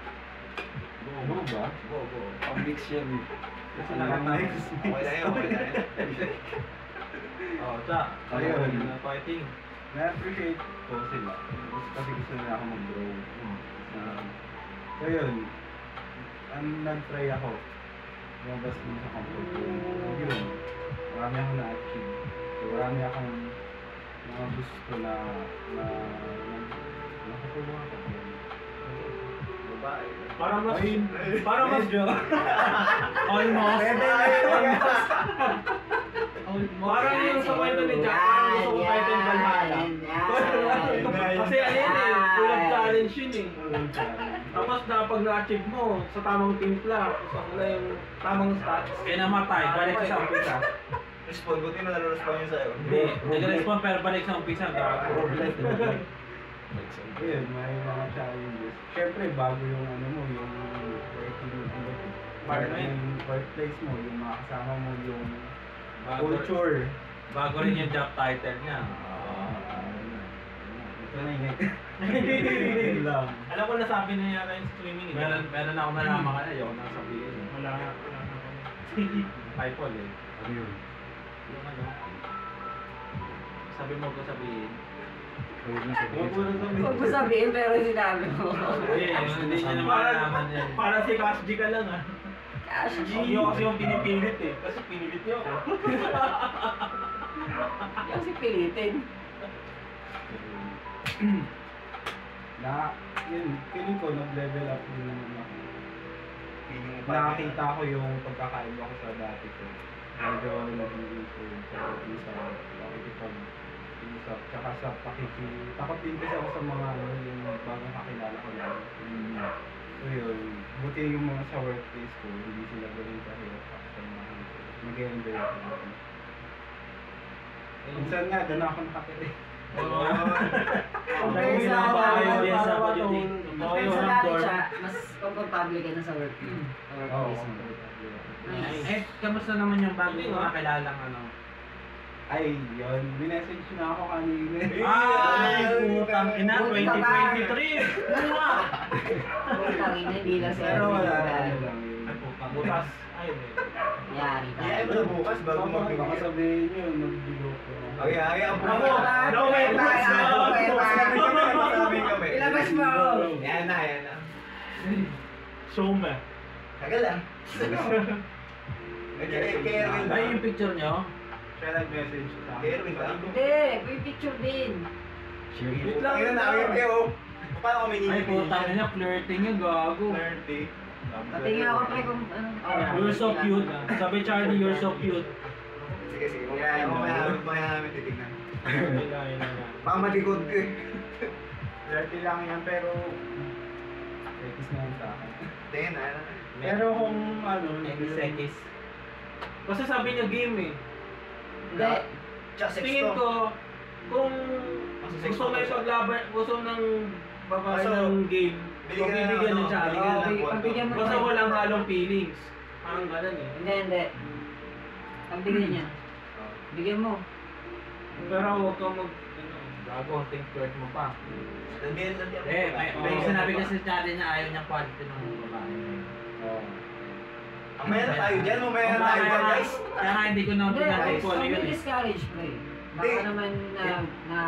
[SPEAKER 1] Go ba?
[SPEAKER 3] Go. Pang-mix yan.
[SPEAKER 1] Kasi nakaka-next.
[SPEAKER 2] Okay na yun.
[SPEAKER 5] Oh, sa.
[SPEAKER 1] Ayun.
[SPEAKER 5] Fighting.
[SPEAKER 1] Na-appreciate ko sila. Kasi gusto nila ako mag-grow. So yun, nag-try ako. Lumabas din sa comfort zone. Yun, marami akong na-achieve. So, marami akong mga gusto na nakatulong ako.
[SPEAKER 2] Babae.
[SPEAKER 5] Parang mas,
[SPEAKER 1] Ay,
[SPEAKER 5] parang mas,
[SPEAKER 1] medyo.
[SPEAKER 5] almost. Parang yung sa kwento ni Jack, parang gusto ko kahit yung Valhalla. Kasi ayun eh, full of challenge yun eh. Tapos na pag na-achieve mo sa tamang timpla, gusto ko na yung tamang stats. Kaya namatay, balik sa umpisa.
[SPEAKER 2] Respond, buti na nare-respond yun sa'yo.
[SPEAKER 5] Hindi, nag-respond pero balik sa umpisa.
[SPEAKER 1] Ayun, may mga challenges. Siyempre, bago yung yung workplace mo, yung mga kasama mo, yung culture.
[SPEAKER 5] Bago rin yung job title niya.
[SPEAKER 1] Ito na yun lang.
[SPEAKER 5] Alam ko nasabi na yata yung streaming. Meron ako nalaman ka na, ayoko na sabihin. Wala nga. Typol eh.
[SPEAKER 3] Ano yun?
[SPEAKER 5] Yung ano, sabi mo ko sabihin.
[SPEAKER 3] Huwag na sabihin.
[SPEAKER 1] Huwag mo na sabihin.
[SPEAKER 4] Huwag mo sabihin pero sinabi mo.
[SPEAKER 5] Hindi niya naman nalaman yan.
[SPEAKER 1] Para si Cash G ka lang ah.
[SPEAKER 4] Cash G.
[SPEAKER 1] Huwag niyo kasi yung pinipilit eh. Kasi pinilit niyo ako.
[SPEAKER 4] Yung si pilitin.
[SPEAKER 6] Yun, feeling ko nag-level up din naman ako.
[SPEAKER 2] Feeling mo pa.
[SPEAKER 6] Nakakita ko yung pagkakaiba ko sa dati ko. Medyo nag-improve sa pakikipag-usap, tsaka sa takot din kasi ako sa mga yung bagong kakilala ko lang. So yun, buti yung mga sa workplace ko, hindi sila ganun kahirap sa mga mag-enjoy ako. Minsan nga, doon ako nakatili.
[SPEAKER 4] Okay, sa
[SPEAKER 5] Ayaw sa budgeting.
[SPEAKER 4] Pero sa dati siya, mas komportable ka na sa workplace.
[SPEAKER 6] Oo.
[SPEAKER 4] Nice.
[SPEAKER 5] Eh, kamusta naman yung bago mo makilalang ano?
[SPEAKER 6] Ay, yun. Minessage na ako kanina.
[SPEAKER 5] Ay, putang ina,
[SPEAKER 4] Buti ka
[SPEAKER 5] 2023! Buwa!
[SPEAKER 4] Putang ina, hindi lang sa
[SPEAKER 6] Pero wala, ano lang yun.
[SPEAKER 5] Ay, putang bukas. Ayun eh.
[SPEAKER 4] Yari ka.
[SPEAKER 2] Iyayin mo na bukas bago
[SPEAKER 6] Baka
[SPEAKER 2] mag-video.
[SPEAKER 6] sabihin nyo, nag-video ko.
[SPEAKER 2] Okay, ang
[SPEAKER 1] Ako,
[SPEAKER 2] bukas.
[SPEAKER 1] no way,
[SPEAKER 2] Sabi kami.
[SPEAKER 4] Ilabas mo!
[SPEAKER 2] Yan na, yan na.
[SPEAKER 1] Showme.
[SPEAKER 2] Tagal lang. Kerwin ba?
[SPEAKER 5] Ay, yung picture nyo?
[SPEAKER 6] Siya nag-message sa akin.
[SPEAKER 2] Kerwin ba?
[SPEAKER 4] Hindi, may picture din.
[SPEAKER 2] Wait lang. Ayun na, ayun kayo. Paano kami
[SPEAKER 5] Ay, putang ina, flirting yung gago.
[SPEAKER 2] 30.
[SPEAKER 4] Pati nga ako pre kung ano.
[SPEAKER 5] You're so cute. Sabi Charlie, you're so cute.
[SPEAKER 2] Sige, sige. Mamaya namin titignan.
[SPEAKER 1] Ayun na.
[SPEAKER 2] Baka malikod ko eh.
[SPEAKER 6] 30 lang yan, pero... Ekis na yan sa akin.
[SPEAKER 2] Tingin na.
[SPEAKER 6] Pero kung ano...
[SPEAKER 5] Sekis.
[SPEAKER 1] Kasi sabi niya game eh.
[SPEAKER 4] Hindi.
[SPEAKER 2] Tsaka sex
[SPEAKER 1] Tingin
[SPEAKER 2] to.
[SPEAKER 1] ko, kung
[SPEAKER 2] Kasi sex
[SPEAKER 1] gusto
[SPEAKER 2] to
[SPEAKER 1] na
[SPEAKER 2] siya.
[SPEAKER 1] ipaglaban, gusto ng babae
[SPEAKER 2] So,
[SPEAKER 1] ng game,
[SPEAKER 2] Bigyan ka
[SPEAKER 1] bibigyan
[SPEAKER 2] ng
[SPEAKER 1] ng siya.
[SPEAKER 2] bigyan
[SPEAKER 4] Oo,
[SPEAKER 2] ng
[SPEAKER 4] pagbigyan mo
[SPEAKER 1] Basta
[SPEAKER 4] na.
[SPEAKER 1] walang halong feelings. Parang ganun eh.
[SPEAKER 4] Hindi. Ang bigyan niya. Bigyan mo.
[SPEAKER 1] Pero huwag kang mag... Ano,
[SPEAKER 5] Gago, think flirt mo pa.
[SPEAKER 2] Landian, landian.
[SPEAKER 5] Eh, may
[SPEAKER 1] Oo.
[SPEAKER 5] sinabi kasi si Charlie na ayaw niyang quality ng babae.
[SPEAKER 6] Oo.
[SPEAKER 2] Mamaya na tayo dyan, mamaya na tayo dyan, guys.
[SPEAKER 5] Kaya nga hindi ko na
[SPEAKER 4] Hindi,
[SPEAKER 5] tinatay ko
[SPEAKER 4] ang
[SPEAKER 5] yun eh.
[SPEAKER 4] discourage pre. Baka
[SPEAKER 2] Hindi.
[SPEAKER 4] naman na...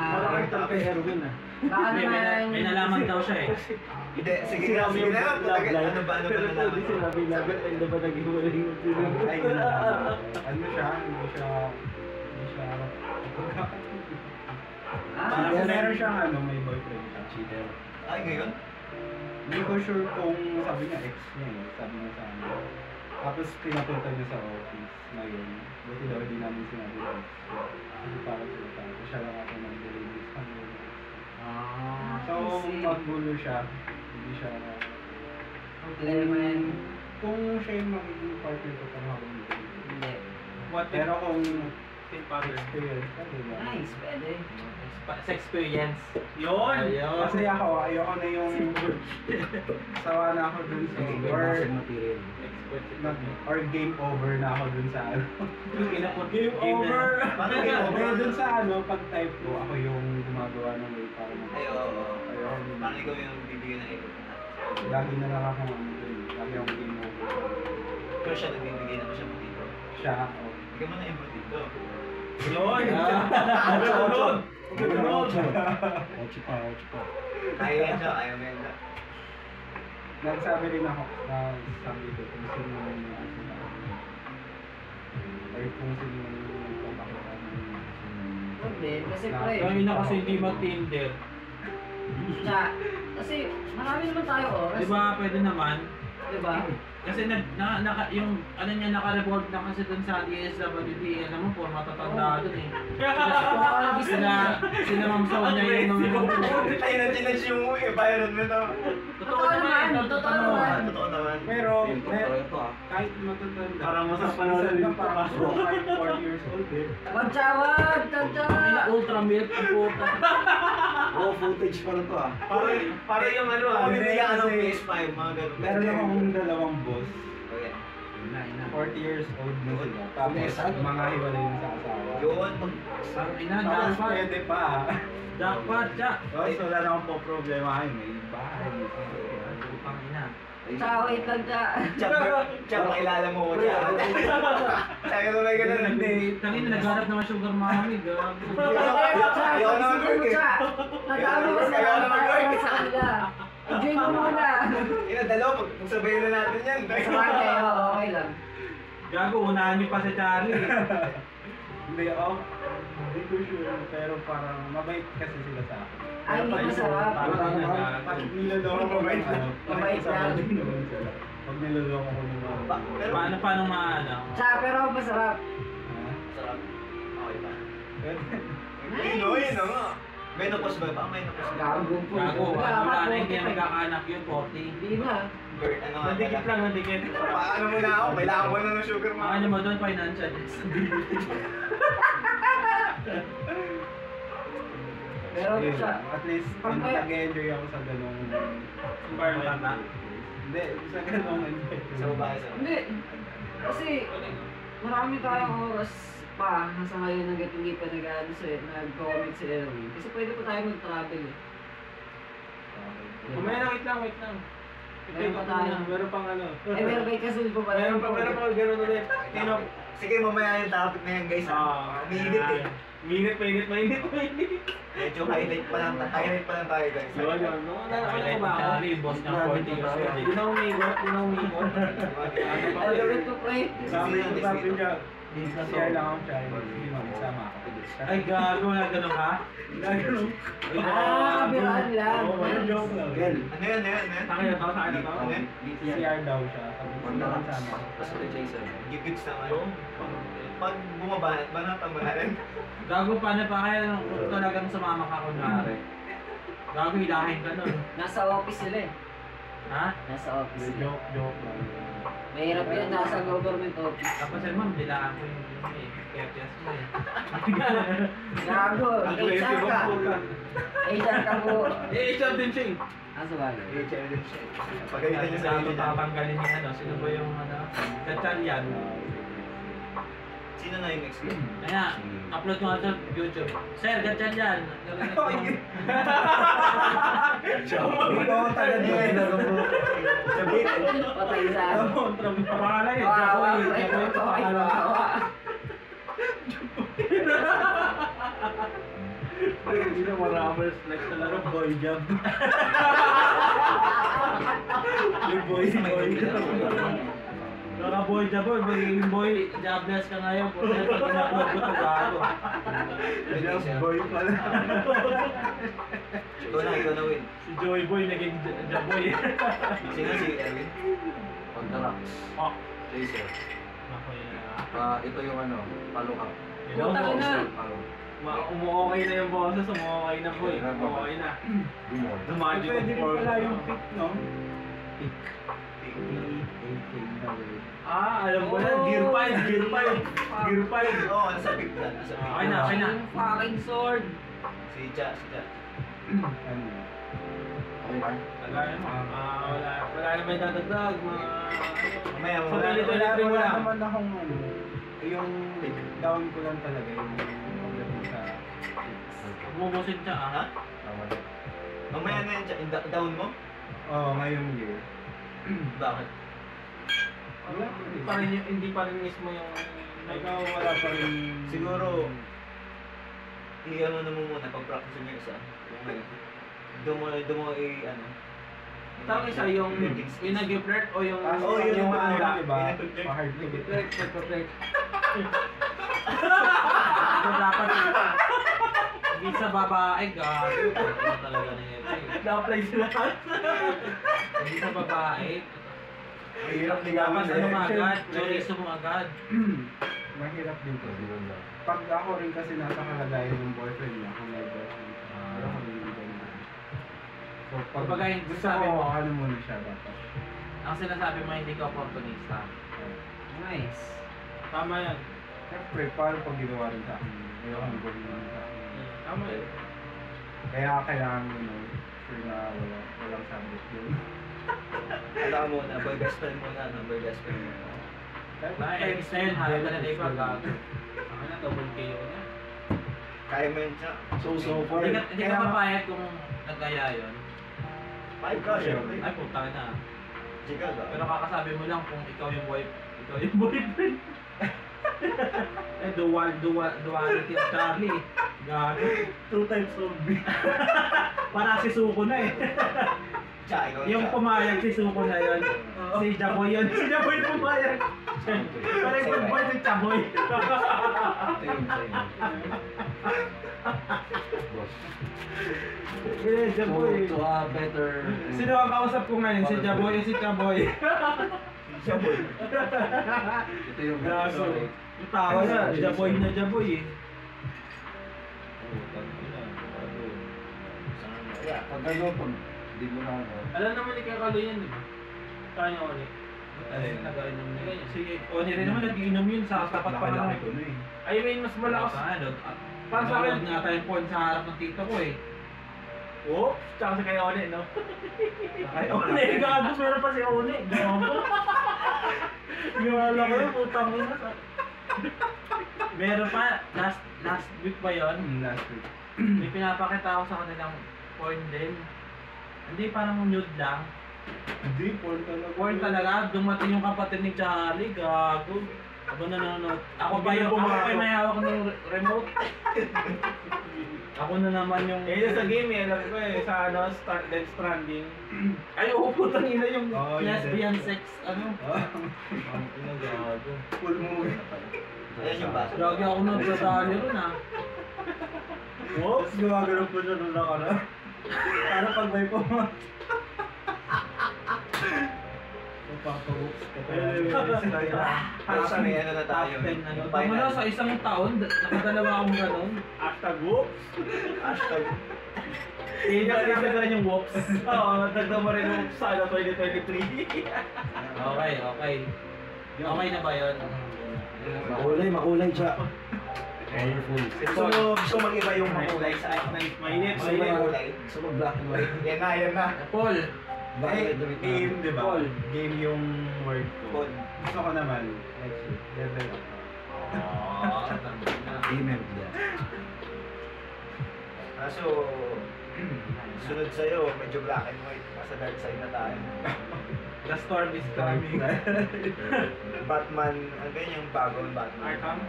[SPEAKER 6] Parang kita kay Erwin ah.
[SPEAKER 4] Baka naman...
[SPEAKER 5] May nalaman daw siya eh.
[SPEAKER 2] Hindi, sige na, sige na. Ano ba nalaman?
[SPEAKER 1] sinabi namin, ano ba naging wala yung
[SPEAKER 6] Ay, ano siya, hindi siya...
[SPEAKER 4] Ah,
[SPEAKER 6] Pero meron siyang ano, may boyfriend siya. Cheater.
[SPEAKER 2] Ay, ngayon?
[SPEAKER 6] Hindi ko sure kung sabi niya ex niya eh. Sabi niya sa amin. Tapos pinapunta niya sa office ngayon. Buti daw hindi namin sinabi ex. Kasi parang sila tayo. Siya lang ako nag-release kami.
[SPEAKER 5] Ah.
[SPEAKER 6] So, maggulo siya. Hindi siya...
[SPEAKER 4] Clear mo yan.
[SPEAKER 6] Kung siya yung magiging partner ko pang habang dito.
[SPEAKER 4] Hindi.
[SPEAKER 1] What
[SPEAKER 6] Pero kung
[SPEAKER 1] if partner?
[SPEAKER 6] experience ka, diba?
[SPEAKER 4] Nice, pwede.
[SPEAKER 5] Sa experience.
[SPEAKER 1] Yun!
[SPEAKER 5] Ayun.
[SPEAKER 6] Kasi ayoko na yung... Sawa na ako dun sa...
[SPEAKER 3] material.
[SPEAKER 6] Or game over na ako dun sa ano.
[SPEAKER 1] Game over!
[SPEAKER 2] Paano game over?
[SPEAKER 6] Pero dun sa ano, pag type ko, ako yung gumagawa ng way para
[SPEAKER 2] Ay, oo.
[SPEAKER 6] Ayoko din.
[SPEAKER 2] Parang ikaw yung bibigyan ng ikot.
[SPEAKER 6] Lagi na lang ako ano dun. Lagi akong game over.
[SPEAKER 2] Pero siya nagbibigay naman siya matito.
[SPEAKER 6] Siya ako.
[SPEAKER 2] Bigyan mo na yung matito.
[SPEAKER 1] Yun!
[SPEAKER 6] Ganun!
[SPEAKER 1] Ganun!
[SPEAKER 3] Ocho pa.
[SPEAKER 2] Kaya yan siya, ayaw mo yan siya.
[SPEAKER 6] Nagsabi rin ako na sabi ko kung sino yung sila. Or kung sino yung nagpapakita ng
[SPEAKER 4] Hindi, kasi pre.
[SPEAKER 5] Kaya na kasi hindi mag-Tinder.
[SPEAKER 4] Siya, kasi marami naman tayo oras.
[SPEAKER 5] Di ba pwede naman?
[SPEAKER 4] Di ba?
[SPEAKER 5] Kasi yung ano niya naka-report na kasi dun sa DSWD, alam mo po, matatanda dun eh. Sila Ma'am Sonia yung mga
[SPEAKER 2] Tayo na chinage yung environment mo to.
[SPEAKER 5] Totoo naman, totoo naman.
[SPEAKER 2] Totoo naman.
[SPEAKER 6] Pero,
[SPEAKER 3] Ito ah.
[SPEAKER 6] kahit matatanda.
[SPEAKER 1] Parang mas
[SPEAKER 6] minsan
[SPEAKER 1] panoorin
[SPEAKER 6] na
[SPEAKER 1] pa.
[SPEAKER 6] parang 4 years old eh.
[SPEAKER 4] Magtsawag! Tagtag!
[SPEAKER 5] Nila ultra milk ang puta.
[SPEAKER 3] Raw footage pa lang to ah.
[SPEAKER 1] Parang yung ano ah.
[SPEAKER 2] Ako binigyan ka ng
[SPEAKER 6] Kasi-
[SPEAKER 2] PS5, mga ganun.
[SPEAKER 6] Meron akong dalawang boss.
[SPEAKER 2] Oh, yeah.
[SPEAKER 6] 40 years old na sila. Tapos mga hiwalay na sa asawa.
[SPEAKER 2] Yun,
[SPEAKER 5] Ang ina,
[SPEAKER 6] Tapos
[SPEAKER 5] jackpot.
[SPEAKER 6] pwede pa.
[SPEAKER 5] Jackpot, jack.
[SPEAKER 6] Tapos wala na akong po problema. Ay, may bahay.
[SPEAKER 5] Putang ina.
[SPEAKER 4] Tsaka wait lang siya.
[SPEAKER 2] Tsaka makilala mo ko siya. Tsaka naman ganun.
[SPEAKER 6] Hindi.
[SPEAKER 5] Kanina naghanap naman sugar mommy. Gago.
[SPEAKER 2] Ayaw naman work eh.
[SPEAKER 4] Nag-ano ba sila?
[SPEAKER 2] Ayaw naman work eh.
[SPEAKER 4] Sa kanila. Enjoy mo muna.
[SPEAKER 2] Dalawa, magsabayin na natin yan.
[SPEAKER 4] Sa kanila, okay lang.
[SPEAKER 5] Gago, unahan niyo pa si Charlie.
[SPEAKER 6] Hindi ako. Hindi ko sure. Pero parang mabait kasi sila sa akin.
[SPEAKER 4] Ay, hindi masarap.
[SPEAKER 6] Pag niloloko ko ng ano,
[SPEAKER 4] Mabait lang.
[SPEAKER 6] Pag niloloko ko ng mga...
[SPEAKER 5] Paano maano?
[SPEAKER 4] Tsaka pero masarap.
[SPEAKER 2] Sarap. Okay pa.
[SPEAKER 6] Pwede.
[SPEAKER 2] Yun o, yun o nga. Menopause ba? Baka menopause ba?
[SPEAKER 4] Gago po.
[SPEAKER 5] Gago, wala na hindi magkakanak yun, 40.
[SPEAKER 4] Hindi na.
[SPEAKER 2] Bird, ano nga
[SPEAKER 1] Nandikit
[SPEAKER 2] pala?
[SPEAKER 1] lang, nandikit.
[SPEAKER 2] Paano mo na ako? Kailangan ko na ng sugar mo.
[SPEAKER 5] Ano mo doon, financial stability.
[SPEAKER 4] Pero
[SPEAKER 6] Yun,
[SPEAKER 4] siya,
[SPEAKER 6] at least
[SPEAKER 4] Pag may-
[SPEAKER 6] nag-enjoy ako sa ganong
[SPEAKER 1] Environment na.
[SPEAKER 6] Hindi, sa ganong enjoy.
[SPEAKER 2] Sa babae sa
[SPEAKER 4] hindi. Kasi marami tayong oras pa nasa ngayon hanggat hindi pa nag-commit si Erwin. Kasi pwede pa tayo mag-travel eh.
[SPEAKER 1] Mamaya lang, wait lang.
[SPEAKER 4] Meron pa tayo.
[SPEAKER 1] Meron pang ano.
[SPEAKER 4] Eh, meron kay Kasul pa pala.
[SPEAKER 1] Meron pa gano'n ulit. Tino.
[SPEAKER 2] Sige, mamaya yung topic na yan guys. Umiinit eh.
[SPEAKER 1] Mainit.
[SPEAKER 2] Medyo highlight pa lang tayo guys.
[SPEAKER 1] Yun. No,
[SPEAKER 5] Highlight
[SPEAKER 1] ba ako?
[SPEAKER 5] Charlie, boss ng 40 years old.
[SPEAKER 1] Hindi na umikot.
[SPEAKER 4] Ano gawin to, pre?
[SPEAKER 6] Sabi niya, share lang ako siya. Hindi mo, isama ako.
[SPEAKER 5] Ay, gago na gano'n ka?
[SPEAKER 6] Gagano.
[SPEAKER 4] Kabiraan lang.
[SPEAKER 6] Oo, joke lang.
[SPEAKER 2] Ano yan?
[SPEAKER 1] Sa akin na to, sa akin na to.
[SPEAKER 2] Ano yan?
[SPEAKER 6] CR daw siya. Sabi ko,
[SPEAKER 3] Pagka-
[SPEAKER 6] sama.
[SPEAKER 3] Tapos kay Jason.
[SPEAKER 2] Gigits na ano? Pag bumabanat, banatan mo na rin.
[SPEAKER 5] Gago, paano pa kaya kung talagang sumama ka kunwari? Gago, hilahin ka nun.
[SPEAKER 4] Nasa office sila eh.
[SPEAKER 5] Ha?
[SPEAKER 4] Nasa office
[SPEAKER 6] Hindi,
[SPEAKER 4] sila.
[SPEAKER 6] joke lang.
[SPEAKER 4] Mahirap yan, nasa government office.
[SPEAKER 5] Tapos eh, ma'am, dilaan ko yung kepyas mo eh.
[SPEAKER 4] Gago, HR ka. HR ka po.
[SPEAKER 1] Eh, isa din siya eh.
[SPEAKER 4] Ah, sa bagay.
[SPEAKER 2] HL din siya. Pagalitan niya sa
[SPEAKER 5] Gago,
[SPEAKER 2] inyo.
[SPEAKER 5] tatanggalin niya ano. Sino ba yung ano? Kachalyan.
[SPEAKER 2] Sino na yung next game?
[SPEAKER 5] Kaya, upload mo nga sa YouTube. Sir, Kachalyan.
[SPEAKER 6] Oo, taga din.
[SPEAKER 2] Sabihin.
[SPEAKER 4] Patay sa
[SPEAKER 5] Pangalan eh.
[SPEAKER 4] Kawawa,
[SPEAKER 5] Jaboy.
[SPEAKER 4] pre.
[SPEAKER 5] Jaboy.
[SPEAKER 4] Kawawa.
[SPEAKER 1] Hindi na maramers like talaga.
[SPEAKER 6] Boy job. Yung boy
[SPEAKER 5] Naka-boy Jaboy. Magiging boy. Jobless ka ngayon. Kung pag in-upload ko ito, gago.
[SPEAKER 6] Boy pala.
[SPEAKER 2] Ikaw na win.
[SPEAKER 5] Si Joy Boy naging Jaboy.
[SPEAKER 2] Sino si Erwin?
[SPEAKER 3] Contracts.
[SPEAKER 5] Oh.
[SPEAKER 3] Jason.
[SPEAKER 5] Ako yun.
[SPEAKER 3] Ito yung ano, palukap.
[SPEAKER 4] Putang ina.
[SPEAKER 1] Umuokay na yung boses, umuokay na boy. Umuokay na.
[SPEAKER 3] Dumon.
[SPEAKER 1] Dumaji
[SPEAKER 6] Pwede rin pala yung pick, no?
[SPEAKER 3] Pick.
[SPEAKER 1] Alam ko na. Gear 5, Gear 5. Gear 5.
[SPEAKER 2] Oo, nasa pick na. Nasa pick.
[SPEAKER 5] Okay na, okay na.
[SPEAKER 4] Yung fucking sword.
[SPEAKER 2] Si Ja.
[SPEAKER 6] Ano?
[SPEAKER 3] Okay ba?
[SPEAKER 1] Wala naman dadagdag.
[SPEAKER 2] Mamaya mo.
[SPEAKER 1] Sa tuloy-tuloy mo
[SPEAKER 6] Wala
[SPEAKER 1] lang.
[SPEAKER 6] naman akong ano. Yung down ko lang talaga yung pagdating sa
[SPEAKER 5] Umubusin siya,
[SPEAKER 2] Ha?
[SPEAKER 5] ah.
[SPEAKER 3] Tama.
[SPEAKER 2] Mamaya na yan. Down mo?
[SPEAKER 6] Oo, ngayong year.
[SPEAKER 2] Bakit?
[SPEAKER 6] Wala pa rin.
[SPEAKER 1] Hindi pa rin mismo yung...
[SPEAKER 6] Ikaw wala pa rin.
[SPEAKER 2] Siguro, i-ano na mo muna, pag-practice mo yung isa. Yung ngayon. Doon mo ano.
[SPEAKER 1] Tapos isa yung nag-flirt o yung...
[SPEAKER 2] Oo, yun yung
[SPEAKER 6] ano,
[SPEAKER 2] ano,
[SPEAKER 6] diba?
[SPEAKER 2] pinag-flirt.
[SPEAKER 6] Pa-hard to get.
[SPEAKER 1] Flirt.
[SPEAKER 5] Ito dapat hindi sa babae, gago. Ito talaga na yun.
[SPEAKER 1] Na-apply sila.
[SPEAKER 5] Hindi sa babae.
[SPEAKER 6] Mahirap din
[SPEAKER 5] Dapat
[SPEAKER 6] naman
[SPEAKER 5] ano mo agad,
[SPEAKER 6] Siyempre,
[SPEAKER 5] chorizo mo agad.
[SPEAKER 6] mahirap din to.
[SPEAKER 3] Yun lang.
[SPEAKER 6] Pag ako rin kasi nasa kalagayan ng boyfriend niya, kung may boyfriend siya, pero ako rin ganyan. So, pag
[SPEAKER 5] Kumbaga, yung
[SPEAKER 6] gusto
[SPEAKER 5] sabi
[SPEAKER 6] ko,
[SPEAKER 5] mo,
[SPEAKER 6] ano muna siya dapat.
[SPEAKER 5] Ang sinasabi mo, hindi ka opportunista.
[SPEAKER 4] Nice.
[SPEAKER 1] Tama yan.
[SPEAKER 6] Siyempre, paano pag ginawa rin sa akin? Ayaw kong gawin naman sa akin.
[SPEAKER 1] Tama yan.
[SPEAKER 6] Kaya kailangan mo sure na walang subject yun.
[SPEAKER 2] Alam mo na, boy best friend mo na, boy best friend mo.
[SPEAKER 5] Ex na yun, harap ka na na iba, gago.
[SPEAKER 1] Ako na, double KO na.
[SPEAKER 2] Kaya mo yun siya.
[SPEAKER 6] So far,
[SPEAKER 5] Hindi ka papayag kung nagkaya yun.
[SPEAKER 2] Five ka, syempre.
[SPEAKER 5] Ay, puta na.
[SPEAKER 2] Chika ba?
[SPEAKER 5] Pero kakasabi mo lang kung ikaw yung boyfriend. Eh, duality of Charlie. Gago.
[SPEAKER 6] 2 times zombie.
[SPEAKER 5] Para si Suko na eh.
[SPEAKER 2] Tsaka ikaw.
[SPEAKER 5] Yung pumayag si Suko na yun. Si Jaboy yun. Si Jaboy pumayag. Parang good boy si Jaboy.
[SPEAKER 3] Ito yung sa'yo. Boss.
[SPEAKER 5] Eh, Jaboy.
[SPEAKER 3] To a better...
[SPEAKER 1] Sino ang kausap ko ngayon? Si Jaboy o si Chaboy?
[SPEAKER 2] Chaboy.
[SPEAKER 3] Ito yung...
[SPEAKER 1] Gago. Yung tawa na, Jaboy na Jaboy eh.
[SPEAKER 2] Yeah.
[SPEAKER 3] Pag ano, pag di mo na ano...
[SPEAKER 1] Alam naman ni Kakalo yan, di ba? Kaya Oni.
[SPEAKER 6] Ayun.
[SPEAKER 1] Nag-inom niya. Si Oni rin naman nag-iinom yun sa tapat pa lang.
[SPEAKER 6] Nakalaki ko na eh.
[SPEAKER 1] I mean, mas malakas. Parang sa akin,
[SPEAKER 5] nga tayo phone sa harap ng tito ko eh.
[SPEAKER 1] oh, tsaka si kay Oni, no? Kay Oni, gago, meron pa si Oni. Gago. Gawala ko yun, putang ina.
[SPEAKER 5] Meron pa, last week ba yun?
[SPEAKER 6] Last week.
[SPEAKER 5] May pinapakita ako sa kanilang porn din. Hindi parang nude lang.
[SPEAKER 6] Hindi, porn talaga.
[SPEAKER 5] Porn talaga, dumating yung kapatid ni Charlie, gago. Ako nanonood. Ako pa may hawak ng remote. Ako na naman yung...
[SPEAKER 1] Eh, sa game eh, alam ko eh, sa ano, Death Stranding. Ay, oo, putang ina yung
[SPEAKER 6] Oh, yun,
[SPEAKER 5] lesbian
[SPEAKER 6] Death
[SPEAKER 5] sex, ano?
[SPEAKER 1] Ang ina, gago.
[SPEAKER 6] Full movie.
[SPEAKER 2] Ayan yung basa.
[SPEAKER 5] Lagi ako nagdadali ron ah.
[SPEAKER 6] Oops, gumagano po siya nung nakaraan. Para pag may pumunta. Magpapawoops ka
[SPEAKER 2] Pero sa may ano na tayo.
[SPEAKER 5] Top 10 ano.
[SPEAKER 2] yung
[SPEAKER 5] Tama
[SPEAKER 2] final.
[SPEAKER 5] na sa isang taon, nakadalawa akong ganun.
[SPEAKER 1] Hashtag whoops.
[SPEAKER 2] Hashtag.
[SPEAKER 1] Isa yung whoops. Oo, dagdag mo rin whoops sa ano, 2023.
[SPEAKER 5] Okay. Okay na ba yun?
[SPEAKER 3] Makulay siya. Colorful.
[SPEAKER 2] Gusto mo mag-iba yung makulay sa akin.
[SPEAKER 1] Mainit,
[SPEAKER 2] Gusto mo yung kulay.
[SPEAKER 3] Gusto mo black and white.
[SPEAKER 2] Yan na.
[SPEAKER 5] Paul,
[SPEAKER 3] Black and white.
[SPEAKER 6] Game, di ba?
[SPEAKER 5] Paul.
[SPEAKER 6] Game yung word ko.
[SPEAKER 2] Paul.
[SPEAKER 6] Gusto ko naman, actually, level up.
[SPEAKER 3] Amen.
[SPEAKER 2] Kaso, sunod sa'yo, medyo black and white. Nasa dark side na tayo.
[SPEAKER 1] The storm is coming.
[SPEAKER 2] Batman, ano ba yun yung bagong Batman?
[SPEAKER 1] Arkham?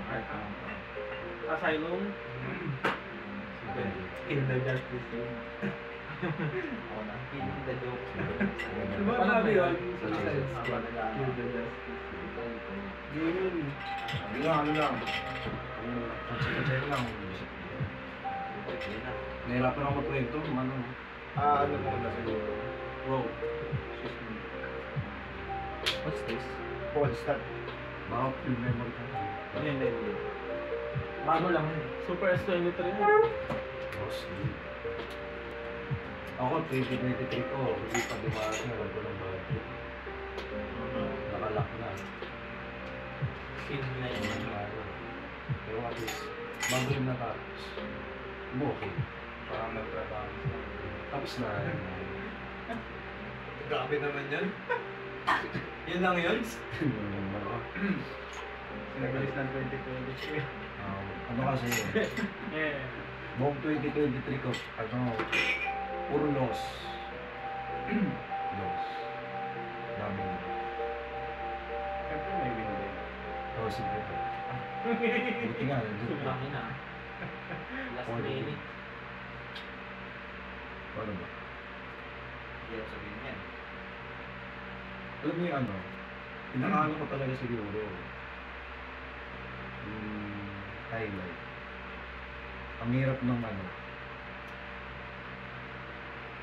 [SPEAKER 1] Asylum?
[SPEAKER 6] In the Justice League.
[SPEAKER 2] Ako na. Feeling the joke.
[SPEAKER 6] Diba sabi yun?
[SPEAKER 3] Sa Jesus.
[SPEAKER 6] Kill the Justice League. Game yun.
[SPEAKER 3] Ano lang. Check lang. Nahirapan ako magkwento. Ano?
[SPEAKER 2] Ano muna siguro?
[SPEAKER 3] Wow. Excuse me. What's this?
[SPEAKER 2] Paul, start.
[SPEAKER 3] Baka film memory ka.
[SPEAKER 1] Hindi. Bago lang yun. Super S23 yun.
[SPEAKER 3] Boss. Ako, 2023 ko. Hindi pa dumaan na. Wala ko ng budget. Nakalock na.
[SPEAKER 5] Scene na yun.
[SPEAKER 3] Pero at least, bago yung natapos. Okay. Parang nagtrabaho. Tapos na.
[SPEAKER 2] Grabe naman yun. Yun lang yun?
[SPEAKER 6] Nag-release ng 2023.
[SPEAKER 3] Ano kasi,
[SPEAKER 1] Eh.
[SPEAKER 3] buong 2023 ko, puro loss. Loss. Dami.
[SPEAKER 6] Siyempre may win din.
[SPEAKER 3] Oo, simple ko. Buti nga, nandun pa.
[SPEAKER 5] Laki na. Last minute.
[SPEAKER 3] Paano ba?
[SPEAKER 2] Yan, sabihin yan.
[SPEAKER 3] Alam mo yung pinakaano ko talaga siguro, yung highlight. Ang hirap ng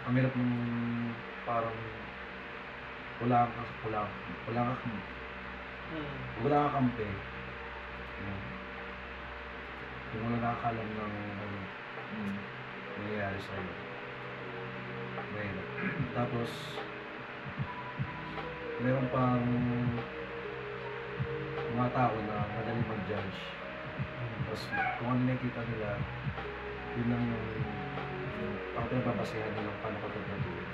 [SPEAKER 3] ang hirap ng parang wala ka kampi. Yung wala nakakalam ng nangyayari sa'yo. Mahirap. Tapos, meron pang mga tao na madaling mag-judge. Tapos kung ano nakikita nila, yun lang yung ang pinababasehan nila paano ka pagpatuloy.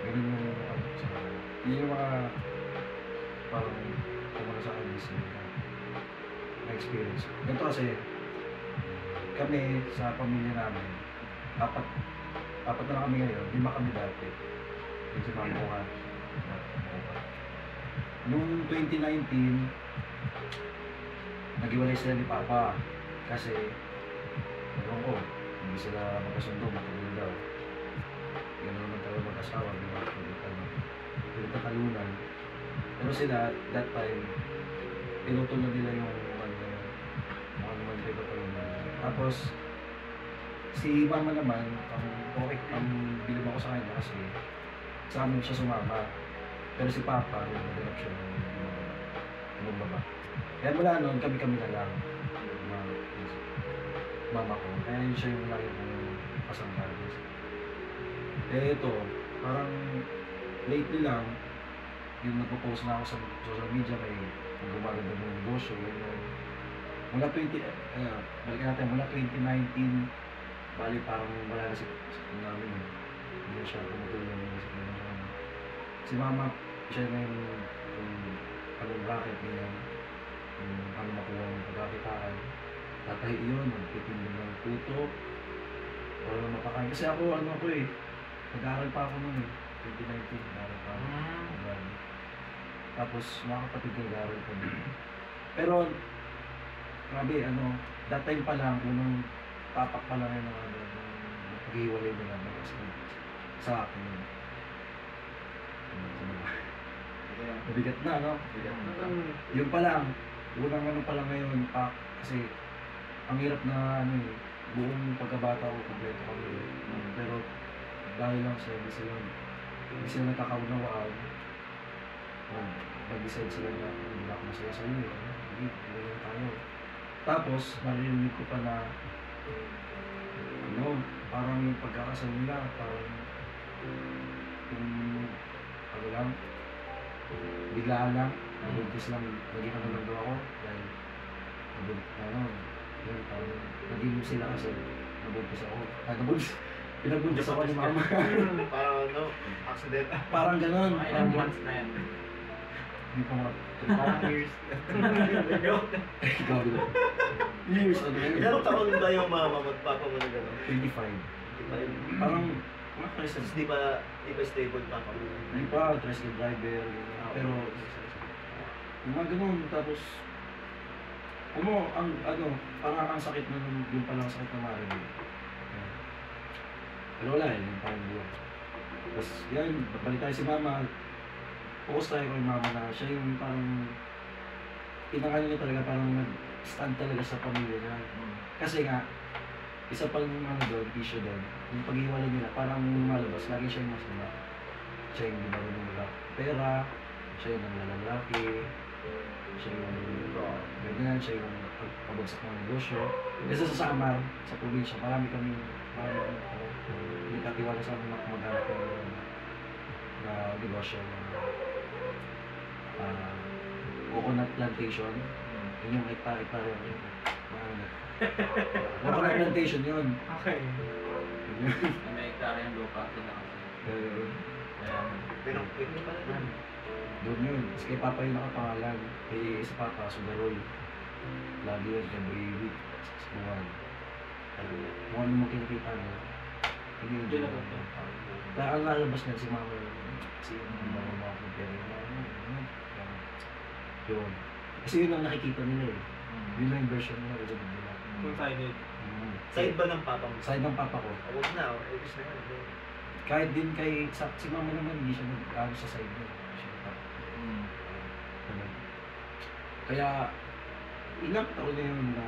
[SPEAKER 3] Ganun yung yun yung mga parang kumana sa akin na experience. Ganito kasi kami sa pamilya namin, apat na lang kami ngayon, 5 kami dati. Yung si mama ko nga, Noong 2019, naghiwalay sila ni Papa. Kasi, ewan ko, hindi sila magkasundo, matagal daw. Yan naman talaga mag-asawa, pinagkakalunan. Pero sila, that time, tinutunan nila yung tapos, si Mama naman, ang bilib ako sa kanya kasi sa amin siya sumama. Pero si Papa, naghanap siya ng baba. Kaya mula noon, kami-kami na lang. Mama ko. Kaya yun siya yung lagi kong kasangkal. Eh ito, parang lately lang, yung nagpo-post na ako sa social media, may gumaganda ng negosyo. Mula balikan natin, mula 2019, bali parang wala na si namin. Hindi na siya tumutulong si Mama, siya na yung anong racket niya, ano makuha ng pagkakitaan. Tatay yun, magtitindig ng puto, para mapakain. Kasi ako, nag-aaral pa ako noon 2019, nag-aaral pa ako. Tapos, mga kapatid ko nag-aaral pa din. Pero, grabe, that time pa lang, unang tapak pa lang yung pag-iwalay nila sa akin. Mabigat na, no? Mabigat na. Yun pa lang, unang pa lang ngayon, kasi ang hirap na, buong pagkabata ko, kompleto kami. Pero, dahil lang siya, hindi sila nagkakaunawaan. Nag-decide sila na, hindi na ako masaya sa iyo. Hindi lang tayo. Tapos, narinig ko pa na, parang yung pagkakasal nila, parang, biglaan lang, nabuntis lang, naging lang daw ako, dahil, naging sila kasi, nabuntis ako, pinagbuntis ako ni Mama.
[SPEAKER 2] Parang accident.
[SPEAKER 3] Parang ganon.
[SPEAKER 5] Ilang months na yan.
[SPEAKER 3] Hindi pa
[SPEAKER 2] Parang years.
[SPEAKER 3] Ikaw din. Years,
[SPEAKER 2] Ilang taon ba yung mama at papa mo na gano'n?
[SPEAKER 3] 25. Parang, mga Christians,
[SPEAKER 2] Di ba stable papa mo?
[SPEAKER 3] hindi pa, tricycle driver, pero, yung mga ganun, tapos, parang ang sakit na yung palang sakit na marinig. Pero wala yung parang buwan. Tapos, yan, balik tayo si Mama, focus tayo kay Mama na siya yung parang, pinangalan niya talaga, parang nag-stand talaga sa pamilya niya. Kasi nga, isa pang issue doon, yung pag-iwalay nila, parang malabas, lagi siya yung masama. Siya yung hindi marunong pera, siya yung nanlalalaki, siya yung ganyan, siya yung pabagsak ng negosyo. Kasi sa Samar, sa probinsya, marami hindi katiwala sa amin mag-hanap na negosyo coconut plantation. Yun yung hektar-hektar yun. Coconut plantation yun.
[SPEAKER 1] Okay.
[SPEAKER 5] May hektarya yung lupa.
[SPEAKER 2] Pero pwede pala doon.
[SPEAKER 3] Doon yun. Kasi kay Papa yung nakapangalan. Kay sa Papa, Sugarol. Lagi yun, every week. Sa buwan. Kung ano mo kinikita mo, hindi yun dyan. Kaya ang lalabas niyan si Mama yun. Kasi yung mga kumpere yun. Kasi yun ang nakikita nila eh. Yun lang yung version nila.
[SPEAKER 1] One-sided.
[SPEAKER 2] Side ba ng papa mo?
[SPEAKER 3] Side ng Papa ko.
[SPEAKER 2] Huwag na, gusto na yun.
[SPEAKER 3] Kahit din si Mama naman, hindi siya nag-ano sa side niya. Kaya, ilang taon na yun na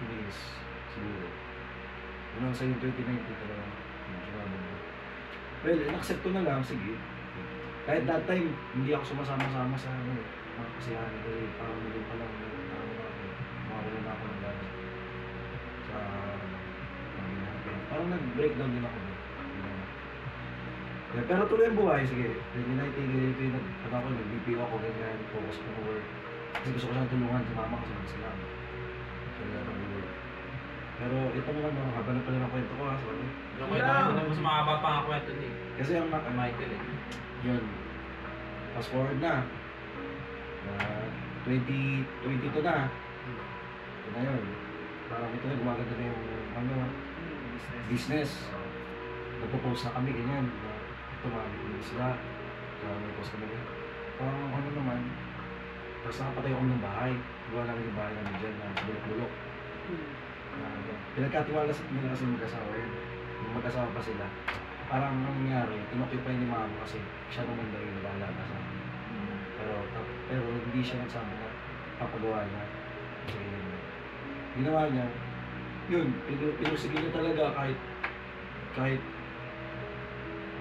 [SPEAKER 3] inis siguro. Unang sa yung 2019 talaga. Well, in-accept ko na lang, sige. Kahit that time, hindi ako sumasama-sama sa mga kasiyahan. Kasi parang nilong pa lang, makawala na ako ng gano'n. Sa parang nag-breakdown din ako. Yeah, pero tuloy ang buhay, sige. 2019, nag-BPO ako, ganyan, focus ko sa work. Kasi gusto ko siyang tulungan si Mama kasi mag-Islam. Pero ito mga haba na pala ng kwento ko ha, sorry.
[SPEAKER 5] Tapos makaba pa nga kwento ni
[SPEAKER 3] Kasi ang
[SPEAKER 5] Michael eh.
[SPEAKER 3] yun, fast forward na. 2022 na. Ito na yun. Parang ito na gumaganda na yung business. Nagpo-post na kami, ganyan. Ito mga sila. May post kami. Parang ano naman, tapos nakapatay ako ng bahay. Gawa namin yung bahay namin dyan na bulok-bulok. Pinagkatiwala sa nila kasi mag-asawa yun. Yung mag-asawa pa sila. Parang ang nangyari, inoccupy ni mama kasi siya naman daw yung bahala sa amin. Pero hindi siya nagsabi na papagawa niya. Kasi ginawa niya, yun, pinursige niya talaga kahit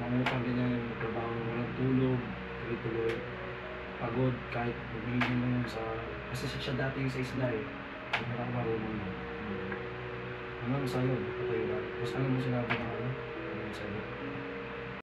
[SPEAKER 3] mangutang ganyan yung trabaho ng walang tulog, tuloy-tuloy, pagod, kahit bumili naman sa... Kasi siya dati yung sa isla eh. Hindi na ako marunong yun. Hanggang sa yun, patayo na. Tapos alam mo sinabi na ano yung sabi.